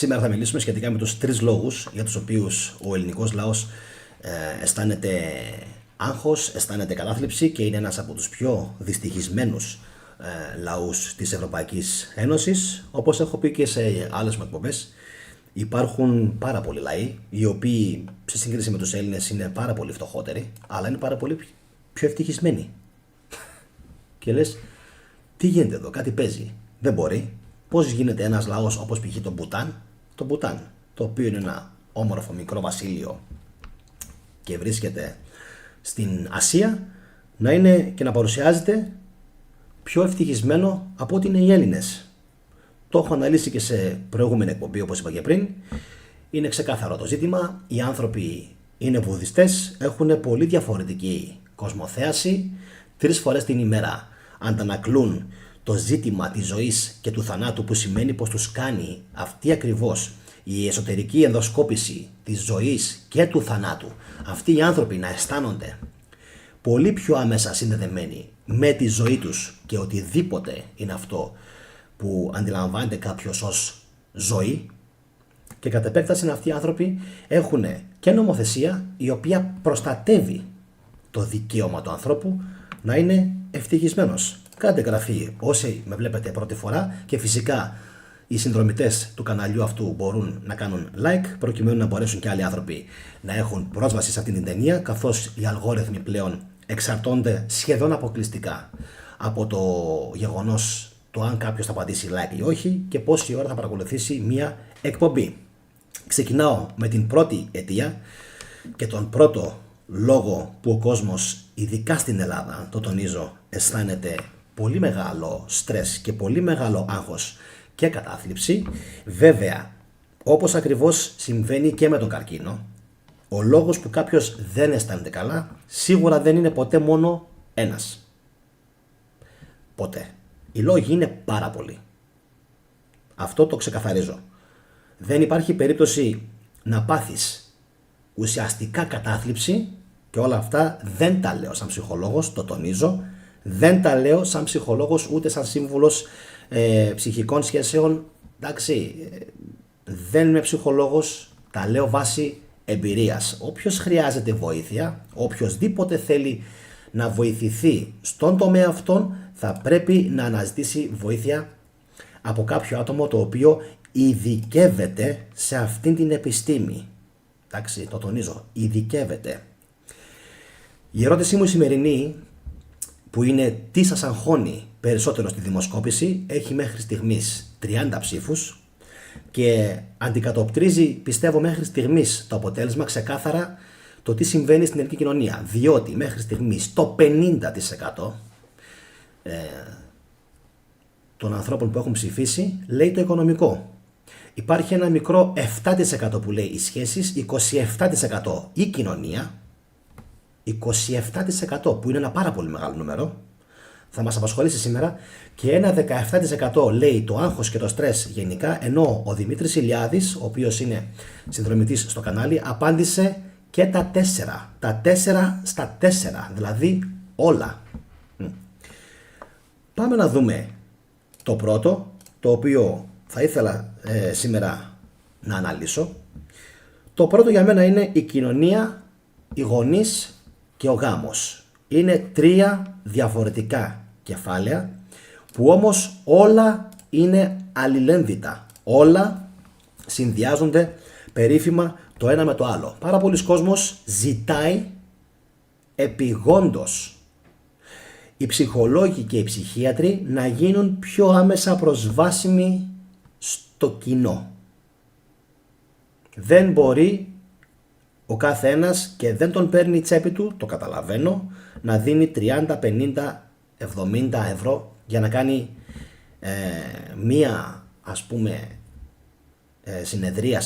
Σήμερα θα μιλήσουμε σχετικά με τους 3 λόγους για τους οποίους ο ελληνικός λαός αισθάνεται άγχος, αισθάνεται κατάθλιψη και είναι ένας από τους πιο δυστυχισμένους λαούς της Ευρωπαϊκής Ένωσης. Όπως έχω πει και σε άλλες μου εκπομπές, υπάρχουν πάρα πολλοί λαοί οι οποίοι σε σύγκριση με τους Έλληνες είναι πάρα πολύ φτωχότεροι, αλλά είναι πάρα πολύ πιο ευτυχισμένοι. Και λες, τι γίνεται εδώ, κάτι παίζει. Δεν μπορεί. Πώς γίνεται ένας λαός όπως π.χ. το Μπουτάν, το οποίο είναι ένα όμορφο μικρό βασίλειο και βρίσκεται στην Ασία, να είναι και να παρουσιάζεται πιο ευτυχισμένο από ό,τι είναι οι Έλληνες. Το έχω αναλύσει και σε προηγούμενη εκπομπή, όπως είπα και πριν. Είναι ξεκάθαρο το ζήτημα. Οι άνθρωποι είναι βουδιστές, έχουν πολύ διαφορετική κοσμοθέαση. 3 φορές την ημέρα αντανακλούν το ζήτημα της ζωής και του θανάτου, που σημαίνει πως τους κάνει αυτή ακριβώς η εσωτερική ενδοσκόπηση της ζωής και του θανάτου. Αυτοί οι άνθρωποι να αισθάνονται πολύ πιο άμεσα συνδεδεμένοι με τη ζωή τους και οτιδήποτε είναι αυτό που αντιλαμβάνεται κάποιος ως ζωή, και κατ' επέκταση αυτοί οι άνθρωποι έχουν και νομοθεσία η οποία προστατεύει το δικαίωμα του ανθρώπου να είναι ευτυχισμένος. Κάντε εγγραφή όσοι με βλέπετε πρώτη φορά και φυσικά οι συνδρομητές του καναλιού αυτού μπορούν να κάνουν like προκειμένου να μπορέσουν και άλλοι άνθρωποι να έχουν πρόσβαση σε αυτήν την ταινία, καθώς οι αλγόριθμοι πλέον εξαρτώνται σχεδόν αποκλειστικά από το γεγονός το αν κάποιος θα απαντήσει like ή όχι και πόση ώρα θα παρακολουθήσει μία εκπομπή. Ξεκινάω με την πρώτη αιτία και τον πρώτο λόγο που ο κόσμος, ειδικά στην Ελλάδα, το τονίζω, αισθάνεται πολύ μεγάλο στρες και πολύ μεγάλο άγχος και κατάθλιψη. Βέβαια, όπως ακριβώς συμβαίνει και με τον καρκίνο, ο λόγος που κάποιος δεν αισθάνεται καλά σίγουρα δεν είναι ποτέ μόνο ένας. Ποτέ. Οι λόγοι είναι πάρα πολλοί. Αυτό το ξεκαθαρίζω. Δεν υπάρχει περίπτωση να πάθεις ουσιαστικά κατάθλιψη, και όλα αυτά δεν τα λέω σαν ψυχολόγος, το τονίζω, δεν τα λέω σαν ψυχολόγος ούτε σαν σύμβουλος ψυχικών σχέσεων. Εντάξει, δεν είμαι ψυχολόγος, τα λέω βάσει εμπειρίας. Όποιος χρειάζεται βοήθεια, οποιοσδήποτε θέλει να βοηθηθεί στον τομέα αυτόν, θα πρέπει να αναζητήσει βοήθεια από κάποιο άτομο το οποίο ειδικεύεται σε αυτήν την επιστήμη. Εντάξει, το τονίζω, ειδικεύεται. Η ερώτησή μου η σημερινή, που είναι τι σας αγχώνει περισσότερο στη δημοσκόπηση, έχει μέχρι στιγμής 30 ψήφους και αντικατοπτρίζει, πιστεύω, μέχρι στιγμής το αποτέλεσμα ξεκάθαρα το τι συμβαίνει στην ελληνική κοινωνία. Διότι μέχρι στιγμής το 50% των ανθρώπων που έχουν ψηφίσει λέει το οικονομικό. Υπάρχει ένα μικρό 7% που λέει οι σχέσεις, 27% η κοινωνία, 27% που είναι ένα πάρα πολύ μεγάλο νούμερο, θα μας απασχολήσει σήμερα, και ένα 17% λέει το άγχος και το στρες γενικά, ενώ ο Δημήτρης Ηλιάδης, ο οποίος είναι συνδρομητής στο κανάλι, απάντησε και τα 4. Τα 4 στα 4, δηλαδή όλα. Πάμε να δούμε το πρώτο, το οποίο θα ήθελα σήμερα να αναλύσω. Το πρώτο για μένα είναι η κοινωνία, οι γονείς και ο γάμος. Είναι 3 διαφορετικά κεφάλαια που όμως όλα είναι αλληλένδετα. Όλα συνδυάζονται περίφημα το ένα με το άλλο. Πάρα πολλοί κόσμος ζητάει επειγόντως οι ψυχολόγοι και οι ψυχίατροι να γίνουν πιο άμεσα προσβάσιμοι στο κοινό. Δεν μπορεί ο κάθε ένας, και δεν τον παίρνει η τσέπη του, το καταλαβαίνω, να δίνει 30, 50, 70 ευρώ για να κάνει μία, ας πούμε,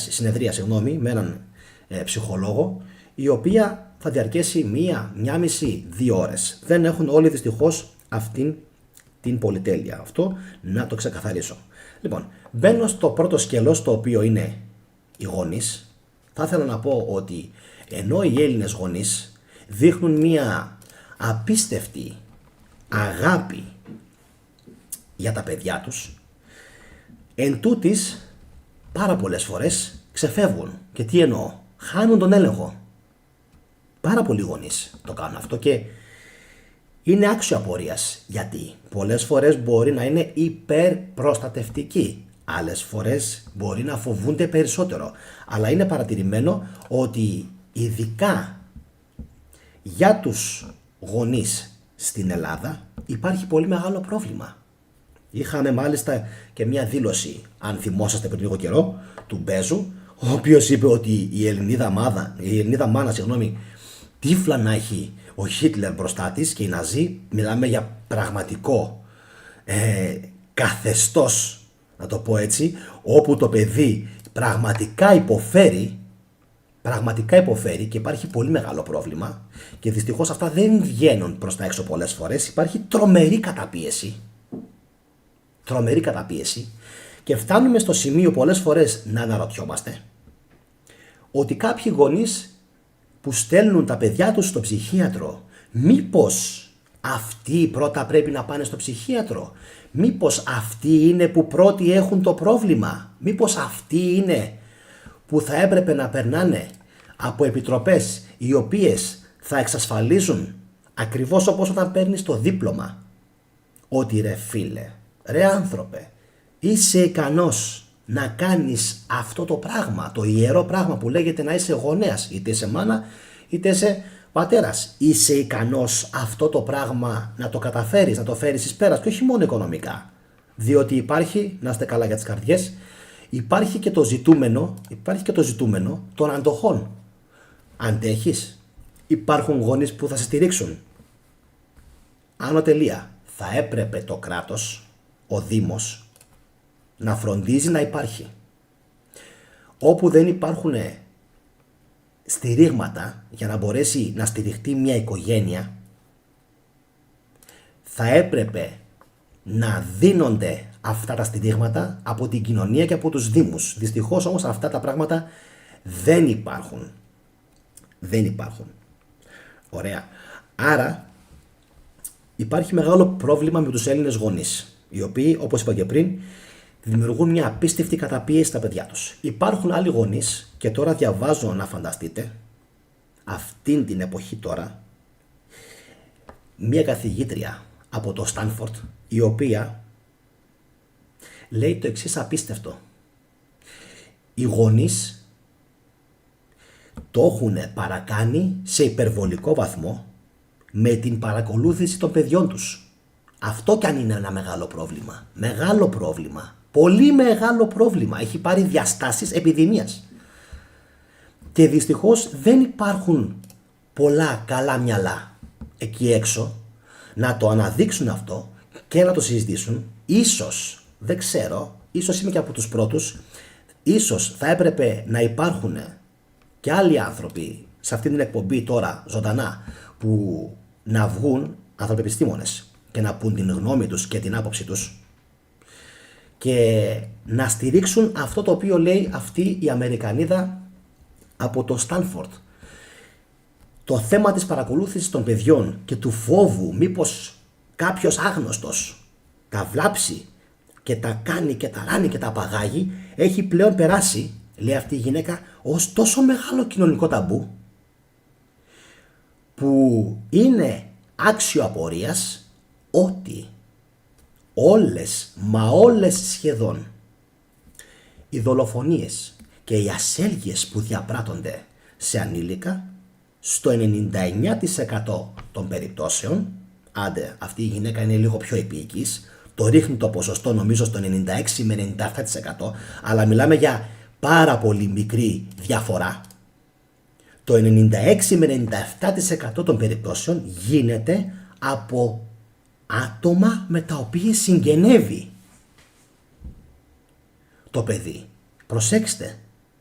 συνεδρίαση με έναν ψυχολόγο, η οποία θα διαρκέσει 1,5-2 ώρες. Δεν έχουν όλοι δυστυχώς αυτήν την πολυτέλεια. Αυτό να το ξεκαθαρίσω. Λοιπόν, μπαίνω στο πρώτο σκελός, το οποίο είναι οι γονείς. Θα ήθελα να πω ότι ενώ οι Έλληνες γονείς δείχνουν μία απίστευτη αγάπη για τα παιδιά τους, εν τούτης πάρα πολλές φορές ξεφεύγουν. Και τι εννοώ? Χάνουν τον έλεγχο. Πάρα πολλοί γονείς το κάνουν αυτό και είναι άξιο απορίας. Γιατί πολλές φορές μπορεί να είναι υπερπροστατευτικοί. Άλλες φορές μπορεί να φοβούνται περισσότερο. Αλλά είναι παρατηρημένο ότι ειδικά για τους γονείς στην Ελλάδα υπάρχει πολύ μεγάλο πρόβλημα. Είχαμε μάλιστα και μια δήλωση, αν θυμόσαστε πριν λίγο καιρό, του Μπέζου, ο οποίος είπε ότι η Ελληνίδα μάνα, τύφλα να έχει ο Χίτλερ μπροστά της και οι Ναζί. Μιλάμε για πραγματικό καθεστώς, να το πω έτσι, όπου το παιδί πραγματικά υποφέρει και υπάρχει πολύ μεγάλο πρόβλημα και δυστυχώς αυτά δεν βγαίνουν προς τα έξω πολλές φορές. Υπάρχει τρομερή καταπίεση και φτάνουμε στο σημείο πολλές φορές να αναρωτιόμαστε ότι κάποιοι γονείς που στέλνουν τα παιδιά τους στο ψυχίατρο, μήπως αυτοί πρώτα πρέπει να πάνε στο ψυχίατρο? Μήπως αυτοί είναι που πρώτοι έχουν το πρόβλημα? Μήπως αυτοί είναι που θα έπρεπε να περνάνε από επιτροπές οι οποίες θα εξασφαλίζουν, ακριβώς όπως όταν παίρνεις το δίπλωμα, ότι ρε φίλε, ρε άνθρωπε, είσαι ικανός να κάνεις αυτό το πράγμα, το ιερό πράγμα που λέγεται να είσαι γονέας, είτε είσαι μάνα είτε είσαι πατέρας. Είσαι ικανός αυτό το πράγμα να το καταφέρεις, να το φέρεις εις πέρας και όχι μόνο οικονομικά. Διότι υπάρχει, να είστε καλά για τις καρδιές, υπάρχει και το ζητούμενο των αντοχών. Αντέχεις? Υπάρχουν γονείς που θα σε στηρίξουν? Άνω τελεία. Θα έπρεπε το κράτος, ο Δήμος, να φροντίζει να υπάρχει. Όπου δεν υπάρχουν στηρίγματα για να μπορέσει να στηριχτεί μια οικογένεια, θα έπρεπε να δίνονται αυτά τα στηρίγματα από την κοινωνία και από τους Δήμους. Δυστυχώς όμως αυτά τα πράγματα δεν υπάρχουν. Ωραία. Άρα υπάρχει μεγάλο πρόβλημα με τους Έλληνες γονείς, οι οποίοι, όπως είπα και πριν, δημιουργούν μια απίστευτη καταπίεση στα παιδιά τους. Υπάρχουν άλλοι γονείς, και τώρα διαβάζω, να φανταστείτε, αυτήν την εποχή τώρα, μια καθηγήτρια από το Στάνφορντ, η οποία λέει το εξής απίστευτο. Οι γονείς το έχουν παρακάνει σε υπερβολικό βαθμό με την παρακολούθηση των παιδιών τους. Αυτό κι αν είναι ένα μεγάλο πρόβλημα. Μεγάλο πρόβλημα. Πολύ μεγάλο πρόβλημα. Έχει πάρει διαστάσεις επιδημίας. Και δυστυχώς δεν υπάρχουν πολλά καλά μυαλά εκεί έξω να το αναδείξουν αυτό και να το συζητήσουν. Ίσως, δεν ξέρω, ίσως είμαι και από τους πρώτους, ίσως θα έπρεπε να υπάρχουν και άλλοι άνθρωποι σε αυτή την εκπομπή τώρα ζωντανά που να βγουν, άνθρωποι επιστήμονες, και να πούν την γνώμη τους και την άποψη τους και να στηρίξουν αυτό το οποίο λέει αυτή η Αμερικανίδα από το Στάνφορντ. Το θέμα της παρακολούθησης των παιδιών και του φόβου μήπως κάποιος άγνωστος τα βλάψει και τα κάνει και τα ράνει και τα απαγάγει, έχει πλέον περάσει, λέει αυτή η γυναίκα, ως τόσο μεγάλο κοινωνικό ταμπού που είναι άξιο απορίας ότι όλες σχεδόν οι δολοφονίες και οι ασέλγειες που διαπράττονται σε ανήλικα, στο 99% των περιπτώσεων, άντε αυτή η γυναίκα είναι λίγο πιο επίοικης, το ρίχνει το ποσοστό νομίζω στο 96 με 97%, αλλά μιλάμε για πάρα πολύ μικρή διαφορά. Το 96 με 97% των περιπτώσεων γίνεται από άτομα με τα οποία συγγενεύει το παιδί. Προσέξτε,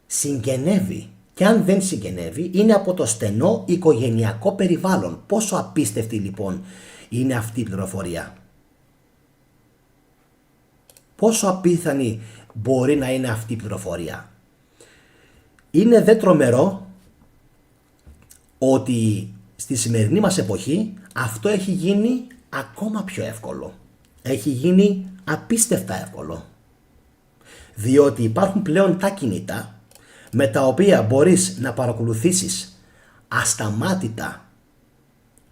συγγενεύει. Και αν δεν συγγενεύει, είναι από το στενό οικογενειακό περιβάλλον. Πόσο απίστευτη λοιπόν είναι αυτή η πληροφορία. Πόσο απίθανη μπορεί να είναι αυτή η πληροφορία. Είναι δε τρομερό ότι στη σημερινή μας εποχή αυτό έχει γίνει ακόμα πιο εύκολο. Έχει γίνει απίστευτα εύκολο. Διότι υπάρχουν πλέον τα κινητά με τα οποία μπορείς να παρακολουθήσεις ασταμάτητα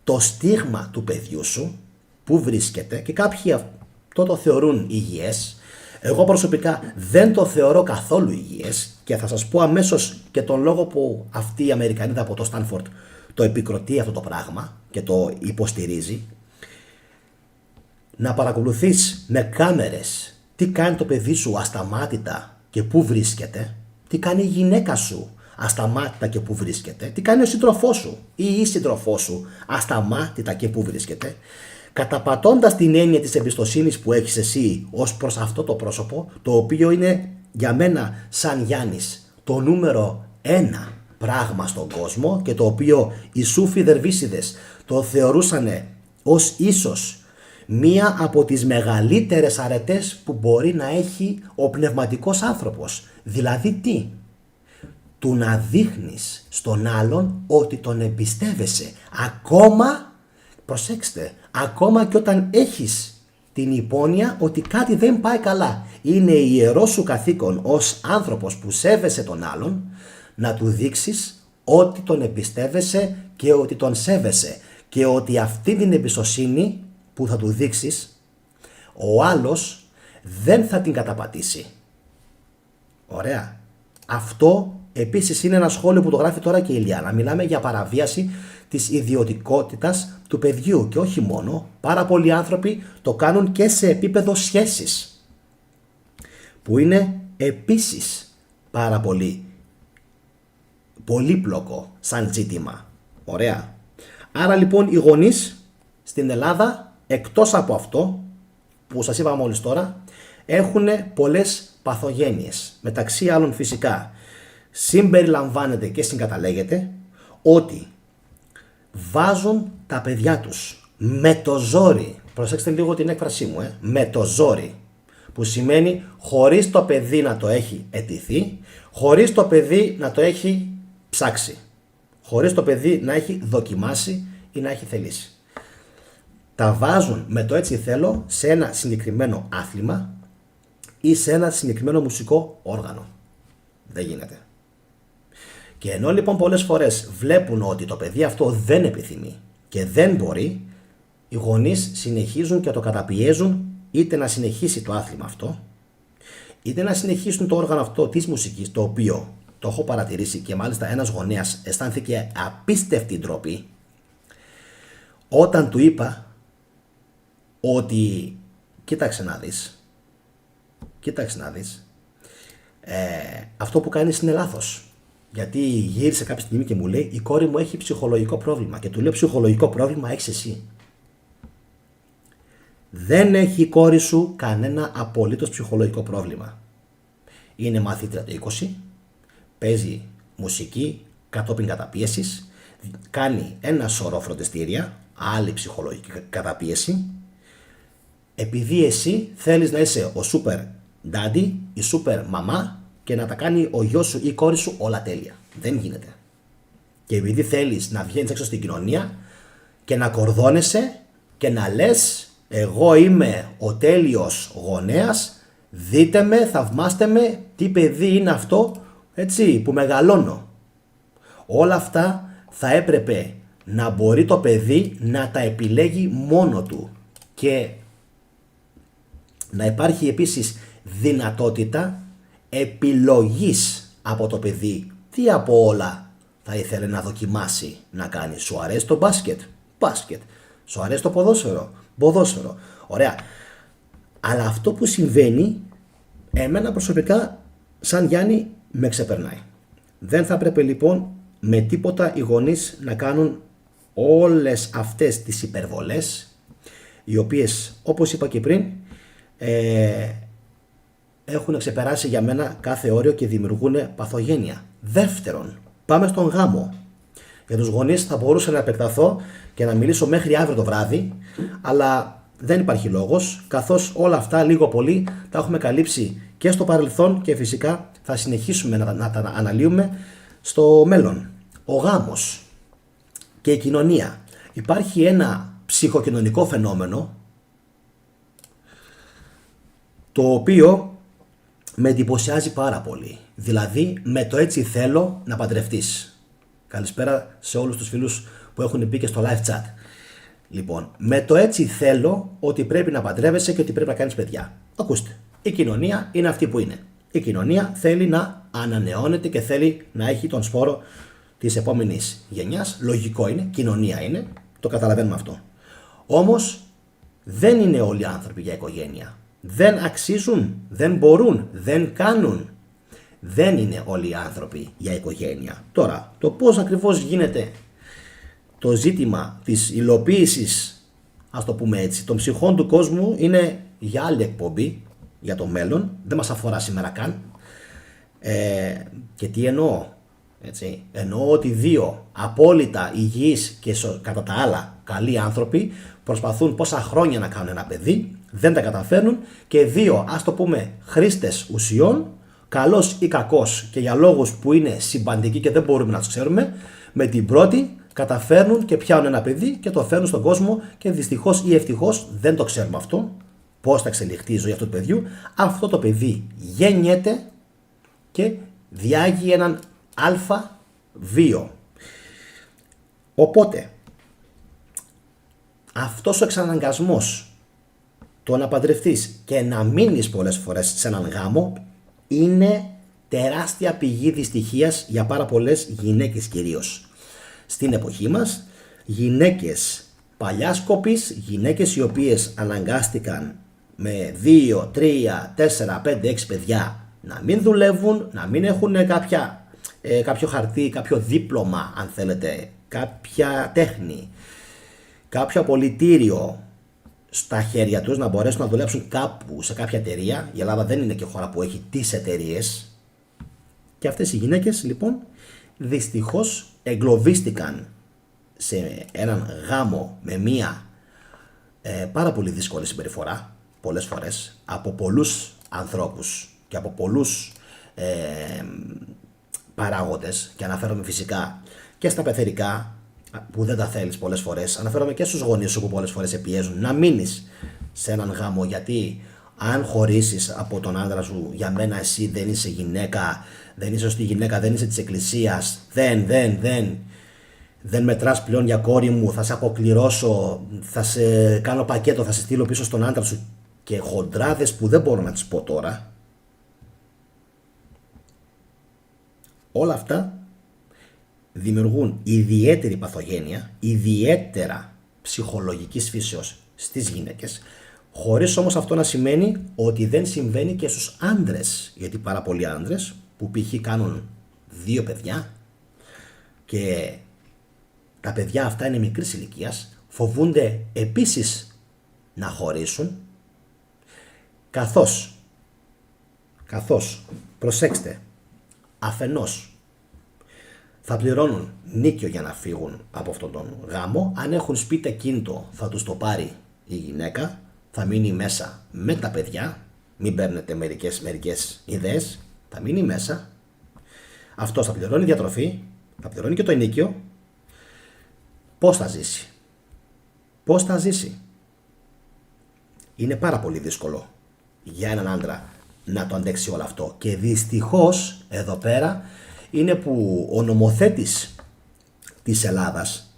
το στίγμα του παιδιού σου, που βρίσκεται, και κάποιοι αυτό το θεωρούν υγιές. Εγώ προσωπικά δεν το θεωρώ καθόλου υγιές και θα σας πω αμέσως και τον λόγο που αυτή η Αμερικανίδα από το Στάνφορντ το επικροτεί αυτό το πράγμα και το υποστηρίζει. Να παρακολουθείς με κάμερες τι κάνει το παιδί σου ασταμάτητα και πού βρίσκεται, τι κάνει η γυναίκα σου ασταμάτητα και πού βρίσκεται, τι κάνει ο σύντροφός σου ή η σύντροφός σου ασταμάτητα και πού βρίσκεται, καταπατώντας την έννοια της εμπιστοσύνης που έχεις εσύ ως προς αυτό το πρόσωπο, το οποίο είναι για μένα σαν Γιάννης το νούμερο 1 πράγμα στον κόσμο και το οποίο οι Σούφοι Δερβίσιδες το θεωρούσαν ως ίσως μία από τις μεγαλύτερες αρετές που μπορεί να έχει ο πνευματικός άνθρωπος. Δηλαδή τι? Του να δείχνεις στον άλλον ότι τον εμπιστεύεσαι. Ακόμα, προσέξτε, ακόμα και όταν έχεις την υπόνοια ότι κάτι δεν πάει καλά. Είναι ιερό σου καθήκον ως άνθρωπος που σέβεσαι τον άλλον να του δείξεις ότι τον εμπιστεύεσαι και ότι τον σέβεσαι και ότι αυτή την εμπιστοσύνη που θα του δείξεις ο άλλος δεν θα την καταπατήσει. Ωραία. Αυτό επίσης είναι ένα σχόλιο που το γράφει τώρα και η Ηλιάνα. Μιλάμε για παραβίαση της ιδιωτικότητας του παιδιού και όχι μόνο. Πάρα πολλοί άνθρωποι το κάνουν και σε επίπεδο σχέσης, που είναι επίσης πάρα πολύ πολύπλοκο σαν ζήτημα. Ωραία. Άρα λοιπόν οι γονείς στην Ελλάδα, εκτός από αυτό που σας είπα μόλις τώρα, έχουν πολλές παθογένειες. Μεταξύ άλλων φυσικά συμπεριλαμβάνεται και συγκαταλέγεται ότι βάζουν τα παιδιά τους με το ζόρι, προσέξτε λίγο την έκφρασή μου, με το ζόρι, που σημαίνει χωρίς το παιδί να το έχει αιτηθεί, χωρίς το παιδί να το έχει ψάξει, χωρίς το παιδί να έχει δοκιμάσει ή να έχει θελήσει. Τα βάζουν με το έτσι θέλω σε ένα συγκεκριμένο άθλημα ή σε ένα συγκεκριμένο μουσικό όργανο. Δεν γίνεται. Και ενώ λοιπόν πολλές φορές βλέπουν ότι το παιδί αυτό δεν επιθυμεί και δεν μπορεί, οι γονείς συνεχίζουν και το καταπιέζουν είτε να συνεχίσει το άθλημα αυτό, είτε να συνεχίσουν το όργανο αυτό της μουσικής, το οποίο το έχω παρατηρήσει και μάλιστα ένας γονέας αισθάνθηκε απίστευτη ντροπή όταν του είπα ότι κοίταξε να δεις, αυτό που κάνεις είναι λάθος. Γιατί γύρισε κάποια στιγμή και μου λέει η κόρη μου έχει ψυχολογικό πρόβλημα. Και του λέω ψυχολογικό πρόβλημα έχεις εσύ. Δεν έχει η κόρη σου κανένα απολύτως ψυχολογικό πρόβλημα. Είναι μαθήτρια το 20, παίζει μουσική κατόπιν καταπίεσης, κάνει ένα σωρό φροντιστήρια, άλλη ψυχολογική καταπίεση, επειδή εσύ θέλεις να είσαι ο super daddy, η super μαμά και να τα κάνει ο γιος σου ή η κόρη σου όλα τέλεια. Δεν γίνεται. Και επειδή θέλεις να βγαίνεις έξω στην κοινωνία και να κορδώνεσαι και να λες εγώ είμαι ο τέλειος γονέας, δείτε με, θαυμάστε με, τι παιδί είναι αυτό, έτσι, που μεγαλώνω. Όλα αυτά θα έπρεπε να μπορεί το παιδί να τα επιλέγει μόνο του και να υπάρχει επίσης δυνατότητα επιλογής από το παιδί. Τι από όλα θα ήθελε να δοκιμάσει να κάνει? Σου αρέσει το μπάσκετ? Μπάσκετ. Σου αρέσει το ποδόσφαιρο? Ποδόσφαιρο. Ωραία. Αλλά αυτό που συμβαίνει εμένα προσωπικά σαν Γιάννη με ξεπερνάει. Δεν θα πρέπει λοιπόν με τίποτα οι γονείς να κάνουν όλες αυτές τις υπερβολές, οι οποίες όπως είπα και πριν έχουν ξεπεράσει για μένα κάθε όριο και δημιουργούν παθογένεια. Δεύτερον, πάμε στον γάμο. Για τους γονείς θα μπορούσα να επεκταθώ και να μιλήσω μέχρι αύριο το βράδυ, αλλά δεν υπάρχει λόγος, καθώς όλα αυτά λίγο πολύ τα έχουμε καλύψει και στο παρελθόν και φυσικά θα συνεχίσουμε να τα αναλύουμε στο μέλλον. Ο γάμος και η κοινωνία. Υπάρχει ένα ψυχοκοινωνικό φαινόμενο το οποίο με εντυπωσιάζει πάρα πολύ. Δηλαδή με το έτσι θέλω να παντρευτείς. Καλησπέρα σε όλους τους φίλους που έχουν μπει και στο live chat. Λοιπόν, με το έτσι θέλω ότι πρέπει να παντρεύεσαι και ότι πρέπει να κάνεις παιδιά. Ακούστε, η κοινωνία είναι αυτή που είναι. Η κοινωνία θέλει να ανανεώνεται και θέλει να έχει τον σπόρο της επόμενης γενιάς. Λογικό είναι, κοινωνία είναι, το καταλαβαίνουμε αυτό. Όμως δεν είναι όλοι οι άνθρωποι για οικογένεια. Δεν αξίζουν, δεν μπορούν, δεν κάνουν. Δεν είναι όλοι οι άνθρωποι για οικογένεια. Τώρα, το πώς ακριβώς γίνεται το ζήτημα της υλοποίησης, ας το πούμε έτσι, των ψυχών του κόσμου είναι για άλλη εκπομπή, για το μέλλον. Δεν μας αφορά σήμερα καν. Και τι εννοώ, έτσι. Εννοώ ότι δύο απόλυτα υγιείς και κατά τα άλλα καλοί άνθρωποι προσπαθούν πόσα χρόνια να κάνουν ένα παιδί, δεν τα καταφέρνουν, και δύο, ας το πούμε, χρήστες ουσιών, καλός ή κακός και για λόγους που είναι συμπαντικοί και δεν μπορούμε να τους ξέρουμε, με την πρώτη καταφέρνουν και πιάνουν ένα παιδί και το φέρνουν στον κόσμο και δυστυχώς ή ευτυχώς δεν το ξέρουμε αυτό, πώς θα εξελιχθεί η ζωή αυτού του παιδιού. Αυτό το παιδί γεννιέται και διάγει έναν αλφα βίο. Οπότε, αυτός ο εξαναγκασμός, το να παντρευτείς και να μείνεις πολλές φορές σε έναν γάμο, είναι τεράστια πηγή δυστυχίας για πάρα πολλές γυναίκες κυρίως. Στην εποχή μας, γυναίκες παλιάσκοπης, γυναίκες οι οποίες αναγκάστηκαν με 2, 3, 4, 5, 6 παιδιά να μην δουλεύουν, να μην έχουν κάποιο χαρτί, κάποιο δίπλωμα αν θέλετε, κάποια τέχνη, κάποιο απολυτήριο στα χέρια τους, να μπορέσουν να δουλέψουν κάπου σε κάποια εταιρεία. Η Ελλάδα δεν είναι και χώρα που έχει τις εταιρείες. Και αυτές οι γυναίκες λοιπόν δυστυχώς εγκλωβίστηκαν σε έναν γάμο με μία πάρα πολύ δύσκολη συμπεριφορά πολλές φορές από πολλούς ανθρώπους και από πολλούς παράγοντες, και αναφέρομαι φυσικά και στα πεθερικά που δεν τα θέλεις πολλές φορές, αναφέρομαι και στους γονείς σου που πολλές φορές σε πιέζουν να μείνεις σε έναν γάμο, γιατί αν χωρίσεις από τον άντρα σου, για μένα εσύ δεν είσαι γυναίκα, δεν είσαι σωστή γυναίκα, δεν είσαι της εκκλησίας, δεν μετράς πλέον για κόρη μου, θα σε αποκληρώσω, θα σε κάνω πακέτο, θα σε στείλω πίσω στον άντρα σου, και χοντράδες που δεν μπορώ να τις πω τώρα. Όλα αυτά δημιουργούν ιδιαίτερη παθογένεια, ιδιαίτερα ψυχολογικής φύσεως στις γυναίκες, χωρίς όμως αυτό να σημαίνει ότι δεν συμβαίνει και στους άντρες, γιατί πάρα πολλοί άντρες που π.χ. κάνουν 2 παιδιά και τα παιδιά αυτά είναι μικρής ηλικίας, φοβούνται επίσης να χωρίσουν, καθώς προσέξτε, αφενός θα πληρώνουν νίκιο για να φύγουν από αυτόν τον γάμο. Αν έχουν σπίτι ακίνητο θα τους το πάρει η γυναίκα, θα μείνει μέσα με τα παιδιά, μην παίρνετε μερικές ιδέες, θα μείνει μέσα. Αυτός θα πληρώνει διατροφή, θα πληρώνει και το ενίκιο. Πώς θα ζήσει? Είναι πάρα πολύ δύσκολο για έναν άντρα να το αντέξει όλο αυτό, και δυστυχώς εδώ πέρα είναι που ο νομοθέτης της Ελλάδας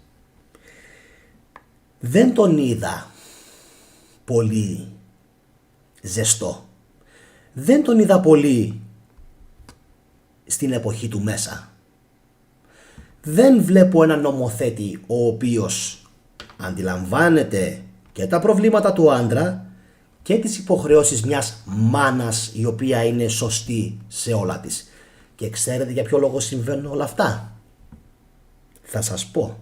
δεν τον είδα πολύ ζεστό, δεν τον είδα πολύ στην εποχή του μέσα. Δεν βλέπω έναν νομοθέτη ο οποίος αντιλαμβάνεται και τα προβλήματα του άντρα και τις υποχρεώσεις μιας μάνας η οποία είναι σωστή σε όλα της. Και ξέρετε για ποιο λόγο συμβαίνουν όλα αυτά? Θα σας πω.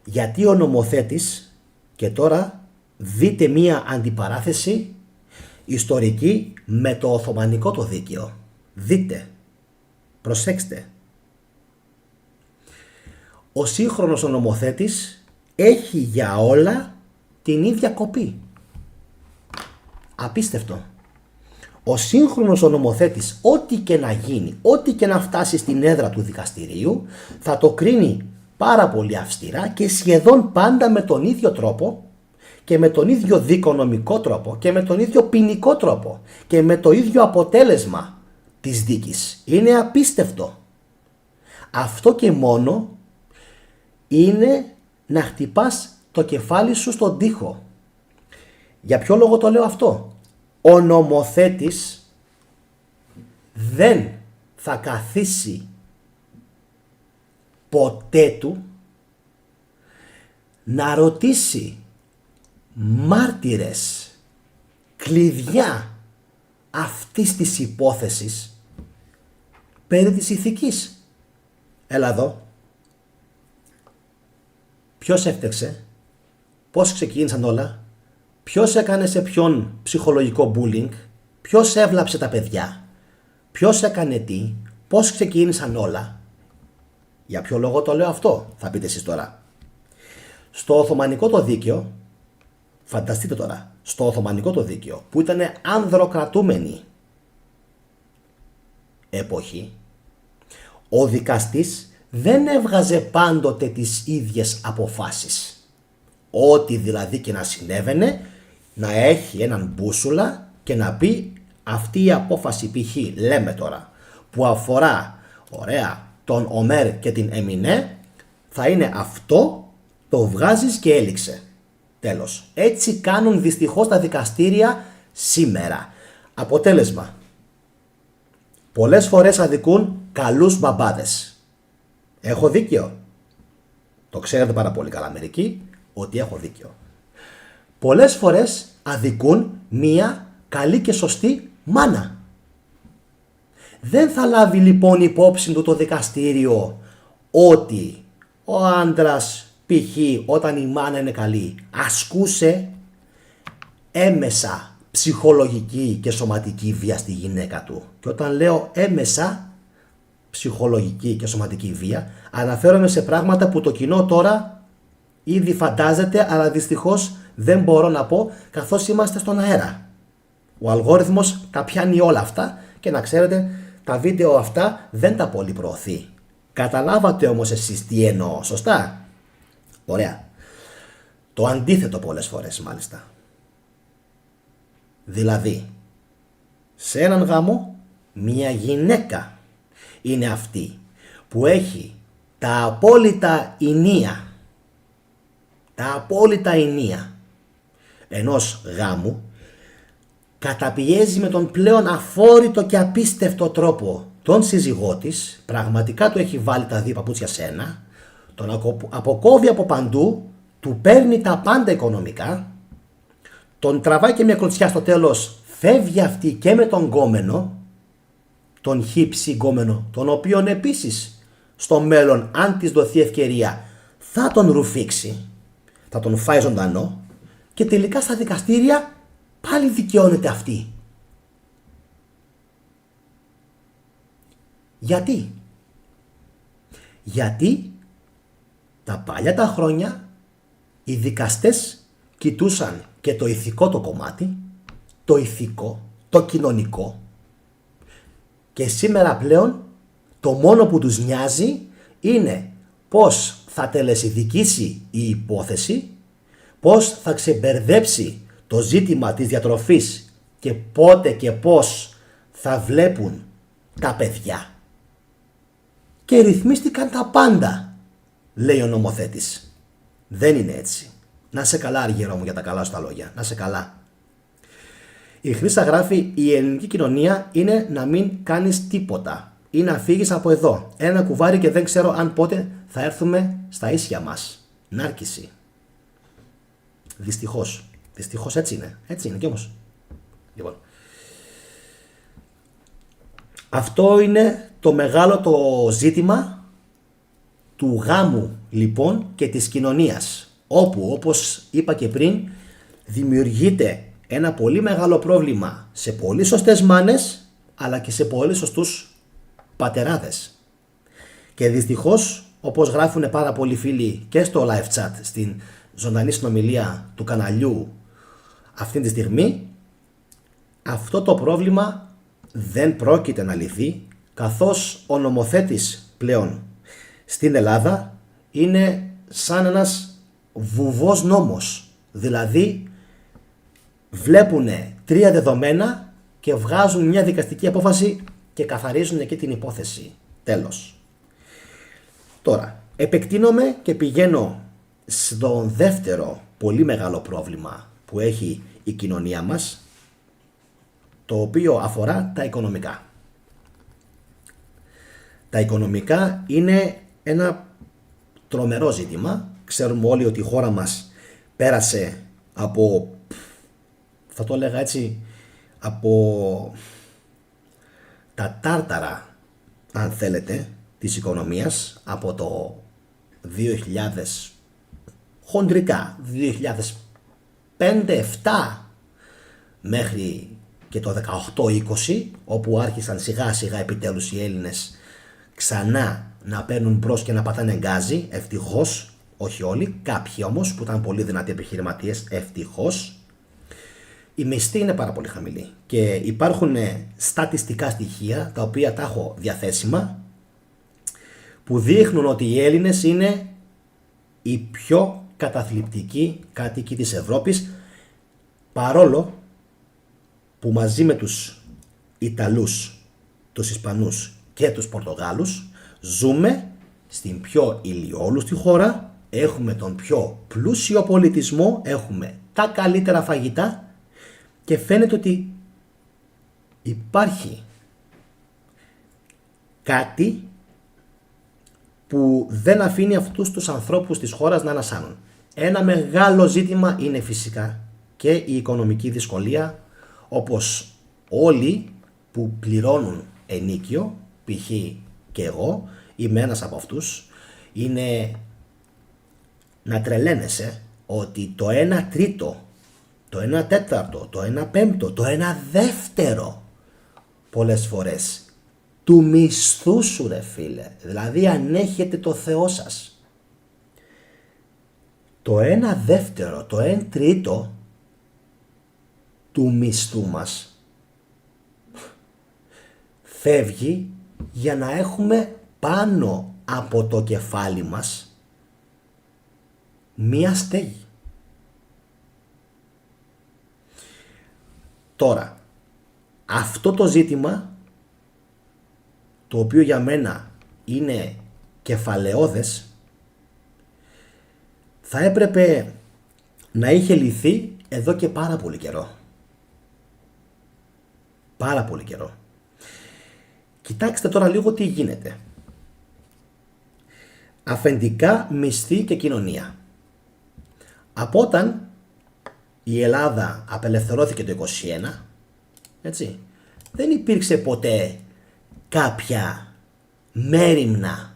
Γιατί ο νομοθέτης, και τώρα δείτε μία αντιπαράθεση ιστορική με το Οθωμανικό το δίκαιο. Δείτε, προσέξτε. Ο σύγχρονος ο νομοθέτης έχει για όλα την ίδια κοπή. Απίστευτο. Ο σύγχρονος ο νομοθέτης, ό,τι και να γίνει, ό,τι και να φτάσει στην έδρα του δικαστηρίου, θα το κρίνει πάρα πολύ αυστηρά και σχεδόν πάντα με τον ίδιο τρόπο, και με τον ίδιο δικονομικό τρόπο και με τον ίδιο ποινικό τρόπο και με το ίδιο αποτέλεσμα της δίκης. Είναι απίστευτο. Αυτό και μόνο είναι να χτυπάς το κεφάλι σου στον τοίχο. Για ποιο λόγο το λέω αυτό? Ο νομοθέτης δεν θα καθίσει ποτέ του να ρωτήσει μάρτυρες, κλειδιά αυτής της υπόθεσης περί της ηθικής. Έλα εδώ. Ποιος έφτεξε? Πώς ξεκίνησαν όλα? Ποιος έκανε σε ποιον ψυχολογικό bullying? Ποιος έβλαψε τα παιδιά? Ποιος έκανε τι? Πώς ξεκίνησαν όλα? Για ποιο λόγο το λέω αυτό, θα πείτε εσείς τώρα? Στο Οθωμανικό το δίκαιο, φανταστείτε τώρα, στο Οθωμανικό το δίκαιο που ήταν ανδροκρατούμενη εποχή, ο δικαστής δεν έβγαζε πάντοτε τις ίδιες αποφάσεις. Ό,τι δηλαδή και να συνέβαινε, να έχει έναν μπούσουλα και να πει αυτή η απόφαση π.χ. λέμε τώρα που αφορά ωραία τον Ομέρ και την Εμινέ, θα είναι αυτό, το βγάζεις και έληξε. Τέλος. Έτσι κάνουν δυστυχώς τα δικαστήρια σήμερα. Αποτέλεσμα. Πολλές φορές αδικούν καλούς μπαμπάδες. Έχω δίκιο? Το ξέρετε πάρα πολύ καλά μερικοί ότι έχω δίκιο. Πολλές φορές αδικούν μία καλή και σωστή μάνα. Δεν θα λάβει λοιπόν υπόψη του το δικαστήριο ότι ο άντρας π.χ. όταν η μάνα είναι καλή ασκούσε έμεσα ψυχολογική και σωματική βία στη γυναίκα του. Και όταν λέω έμεσα ψυχολογική και σωματική βία, αναφέρομαι σε πράγματα που το κοινό τώρα ήδη φαντάζεται, αλλά δυστυχώς δεν μπορώ να πω καθώς είμαστε στον αέρα. Ο αλγόριθμος τα πιάνει όλα αυτά και να ξέρετε τα βίντεο αυτά δεν τα πολύ προωθεί. Καταλάβατε όμως εσείς τι εννοώ, σωστά? Ωραία. Το αντίθετο πολλές φορές μάλιστα. Δηλαδή, σε έναν γάμο μια γυναίκα είναι αυτή που έχει τα απόλυτα ηνία ενός γάμου, καταπιέζει με τον πλέον αφόρητο και απίστευτο τρόπο τον σύζυγό της, πραγματικά του έχει βάλει τα δύο παπούτσια σε ένα, τον αποκόβει από παντού, του παίρνει τα πάντα οικονομικά, τον τραβάει και μια κλωτσιά στο τέλος, φεύγει αυτή και με τον γκόμενο, τον χύψη γκόμενο, τον οποίον επίσης στο μέλλον αν της δοθεί ευκαιρία θα τον ρουφήξει, θα τον φάει ζωντανό και τελικά στα δικαστήρια πάλι δικαιώνεται αυτή. Γιατί? Γιατί τα παλιά τα χρόνια οι δικαστές κοιτούσαν και το ηθικό το κομμάτι, το ηθικό, το κοινωνικό, και σήμερα πλέον το μόνο που τους νοιάζει είναι πώς θα τελεσιδικήσει η υπόθεση, πώς θα ξεμπερδέψει το ζήτημα της διατροφής και πότε και πώς θα βλέπουν τα παιδιά. Και ρυθμίστηκαν τα πάντα, λέει ο νομοθέτης. Δεν είναι έτσι. Να σε καλά, αργυρό μου, για τα καλά σου τα λόγια. Να σε καλά. Η Χρύσα γράφει: η ελληνική κοινωνία είναι να μην κάνεις τίποτα ή να φύγεις από εδώ. Ένα κουβάρι και δεν ξέρω αν πότε θα έρθουμε στα ίσια μας. Νάρκηση. Δυστυχώς. Δυστυχώς έτσι είναι. Έτσι είναι κι όμως. Λοιπόν. Αυτό είναι το μεγάλο το ζήτημα του γάμου λοιπόν και της κοινωνίας. Όπου, όπως είπα και πριν, δημιουργείται ένα πολύ μεγάλο πρόβλημα σε πολύ σωστές μάνες, αλλά και σε πολύ σωστούς πατεράδες. Και δυστυχώς, όπως γράφουν πάρα πολλοί φίλοι και στο live chat, στην ζωντανή συνομιλία του καναλιού αυτή τη στιγμή, αυτό το πρόβλημα δεν πρόκειται να λυθεί, καθώς ο νομοθέτης πλέον στην Ελλάδα είναι σαν ένας βουβός νόμος. Δηλαδή βλέπουν 3 δεδομένα και βγάζουν μια δικαστική απόφαση και καθαρίζουν εκεί την υπόθεση. Τέλος. Τώρα, επεκτείνομαι και πηγαίνω στο δεύτερο πολύ μεγάλο πρόβλημα που έχει η κοινωνία μας, το οποίο αφορά τα οικονομικά. Τα οικονομικά είναι ένα τρομερό ζήτημα. Ξέρουμε όλοι ότι η χώρα μας πέρασε από, θα το έλεγα έτσι, από τα τάρταρα, αν θέλετε, της οικονομίας, από το 2000, χοντρικά 2005-2007 μέχρι και το 18-20, όπου άρχισαν σιγά σιγά επιτέλους οι Έλληνες ξανά να παίρνουν μπρος και να πατάνε γκάζι. Ευτυχώς, όχι όλοι, κάποιοι όμως που ήταν πολύ δυνατοί επιχειρηματίες, ευτυχώς. Η μισθή είναι πάρα πολύ χαμηλή και υπάρχουν στατιστικά στοιχεία, τα οποία τα έχω διαθέσιμα, που δείχνουν ότι οι Έλληνες είναι οι πιο καταθλιπτικοί κάτοικοι της Ευρώπης, παρόλο που μαζί με τους Ιταλούς, τους Ισπανούς και τους Πορτογάλους ζούμε στην πιο ηλιόλουστη χώρα, έχουμε τον πιο πλούσιο πολιτισμό, έχουμε τα καλύτερα φαγητά και φαίνεται ότι υπάρχει κάτι που δεν αφήνει αυτούς τους ανθρώπους της χώρας να ανασάνουν. Ένα μεγάλο ζήτημα είναι φυσικά και η οικονομική δυσκολία, όπως όλοι που πληρώνουν ενίκιο, π.χ. και εγώ είμαι ένας από αυτούς, είναι να τρελαίνεσαι ότι το 1 τρίτο, το 1 τέταρτο, το 1 πέμπτο, το 1 δεύτερο πολλές φορές του μισθού σου, ρε φίλε, δηλαδή ανέχετε το Θεό σας, το 1 δεύτερο, το 1 τρίτο του μισθού μας φεύγει για να έχουμε πάνω από το κεφάλι μας μία στέγη. Τώρα, αυτό το ζήτημα, το οποίο για μένα είναι κεφαλαιώδες, θα έπρεπε να είχε λυθεί εδώ και πάρα πολύ καιρό. Πάρα πολύ καιρό. Κοιτάξτε τώρα λίγο τι γίνεται. Αφεντικά, μισθή και κοινωνία. Από όταν η Ελλάδα απελευθερώθηκε το 1921, έτσι, δεν υπήρξε ποτέ κάποια μέριμνα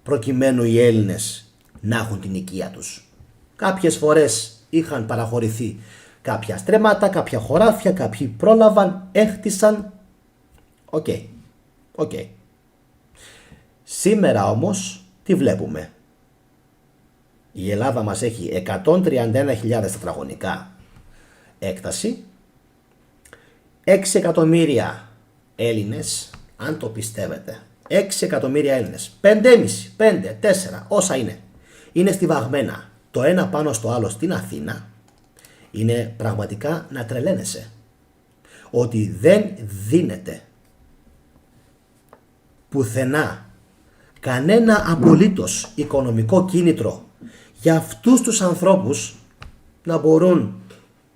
προκειμένου οι Έλληνες να έχουν την οικία τους. Κάποιες φορές είχαν παραχωρηθεί κάποια στρέμματα, κάποια χωράφια, κάποιοι πρόλαβαν, έχτισαν. Οκ. Σήμερα όμως τι βλέπουμε? Η Ελλάδα μας έχει 131.000 τετραγωνικά έκταση, 6 εκατομμύρια Έλληνες, αν το πιστεύετε, 6 εκατομμύρια Έλληνες, 5,5, 5, 4, όσα είναι στιβαγμένα το ένα πάνω στο άλλο στην Αθήνα. Είναι πραγματικά να τρελαίνεσαι ότι δεν δίνεται πουθενά κανένα απολύτως οικονομικό κίνητρο για αυτούς τους ανθρώπους να μπορούν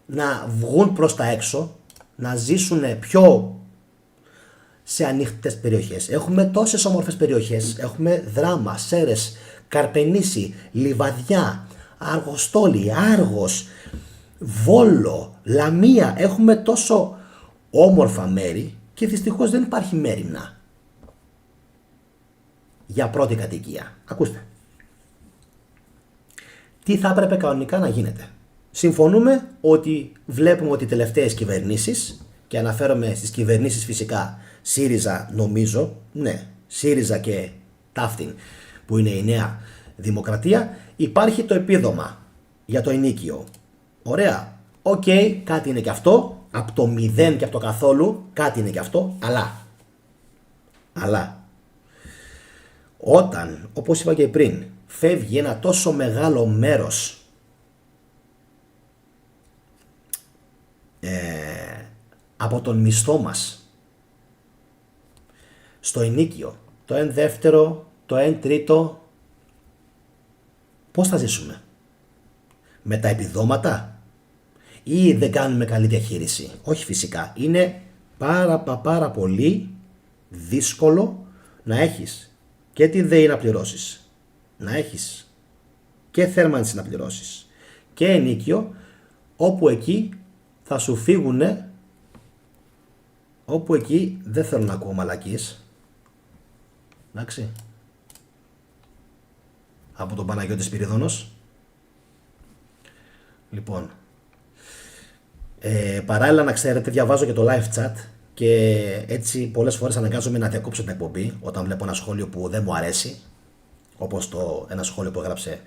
να βγουν προς τα έξω, να ζήσουν πιο σε ανοιχτές περιοχές. Έχουμε τόσες όμορφες περιοχές, έχουμε Δράμα, Σέρρες, Καρπενήσι, Λιβαδιά, Αργοστόλη, Άργος, Βόλο, Λαμία. Έχουμε τόσο όμορφα μέρη και δυστυχώς δεν υπάρχει μέριμνα για πρώτη κατοικία. Ακούστε. Τι θα έπρεπε κανονικά να γίνεται? Συμφωνούμε ότι βλέπουμε ότι οι τελευταίες κυβερνήσεις, και αναφέρομαι στις κυβερνήσεις φυσικά ΣΥΡΙΖΑ, νομίζω, ναι, ΣΥΡΙΖΑ και ταύτην που είναι η Νέα Δημοκρατία, υπάρχει το επίδομα για το ενίκιο. Ωραία, οκ, κάτι είναι και αυτό, από το 0 και από το καθόλου, κάτι είναι και αυτό, αλλά όταν, όπως είπα και πριν, φεύγει ένα τόσο μεγάλο μέρος από τον μισθό μας στο ενίκιο, το 1/2, το 1/3, πώς θα ζήσουμε? Με τα επιδόματα ή δεν κάνουμε καλή διαχείριση? Όχι φυσικά. Είναι πάρα πολύ δύσκολο να έχεις και τη ΔΕΗ να πληρώσεις, να έχεις και θέρμανση να πληρώσεις και ενίκιο, όπου εκεί θα σου φύγουνε, όπου εκεί δεν θέλω να ακούω μαλακίες, εντάξει, από τον Παναγιώτη Σπυρίδωνος. Λοιπόν, παράλληλα να ξέρετε, διαβάζω και το live chat και έτσι πολλές φορές αναγκάζομαι να διακόψω την εκπομπή όταν βλέπω ένα σχόλιο που δεν μου αρέσει, όπως ένα σχόλιο που έγραψε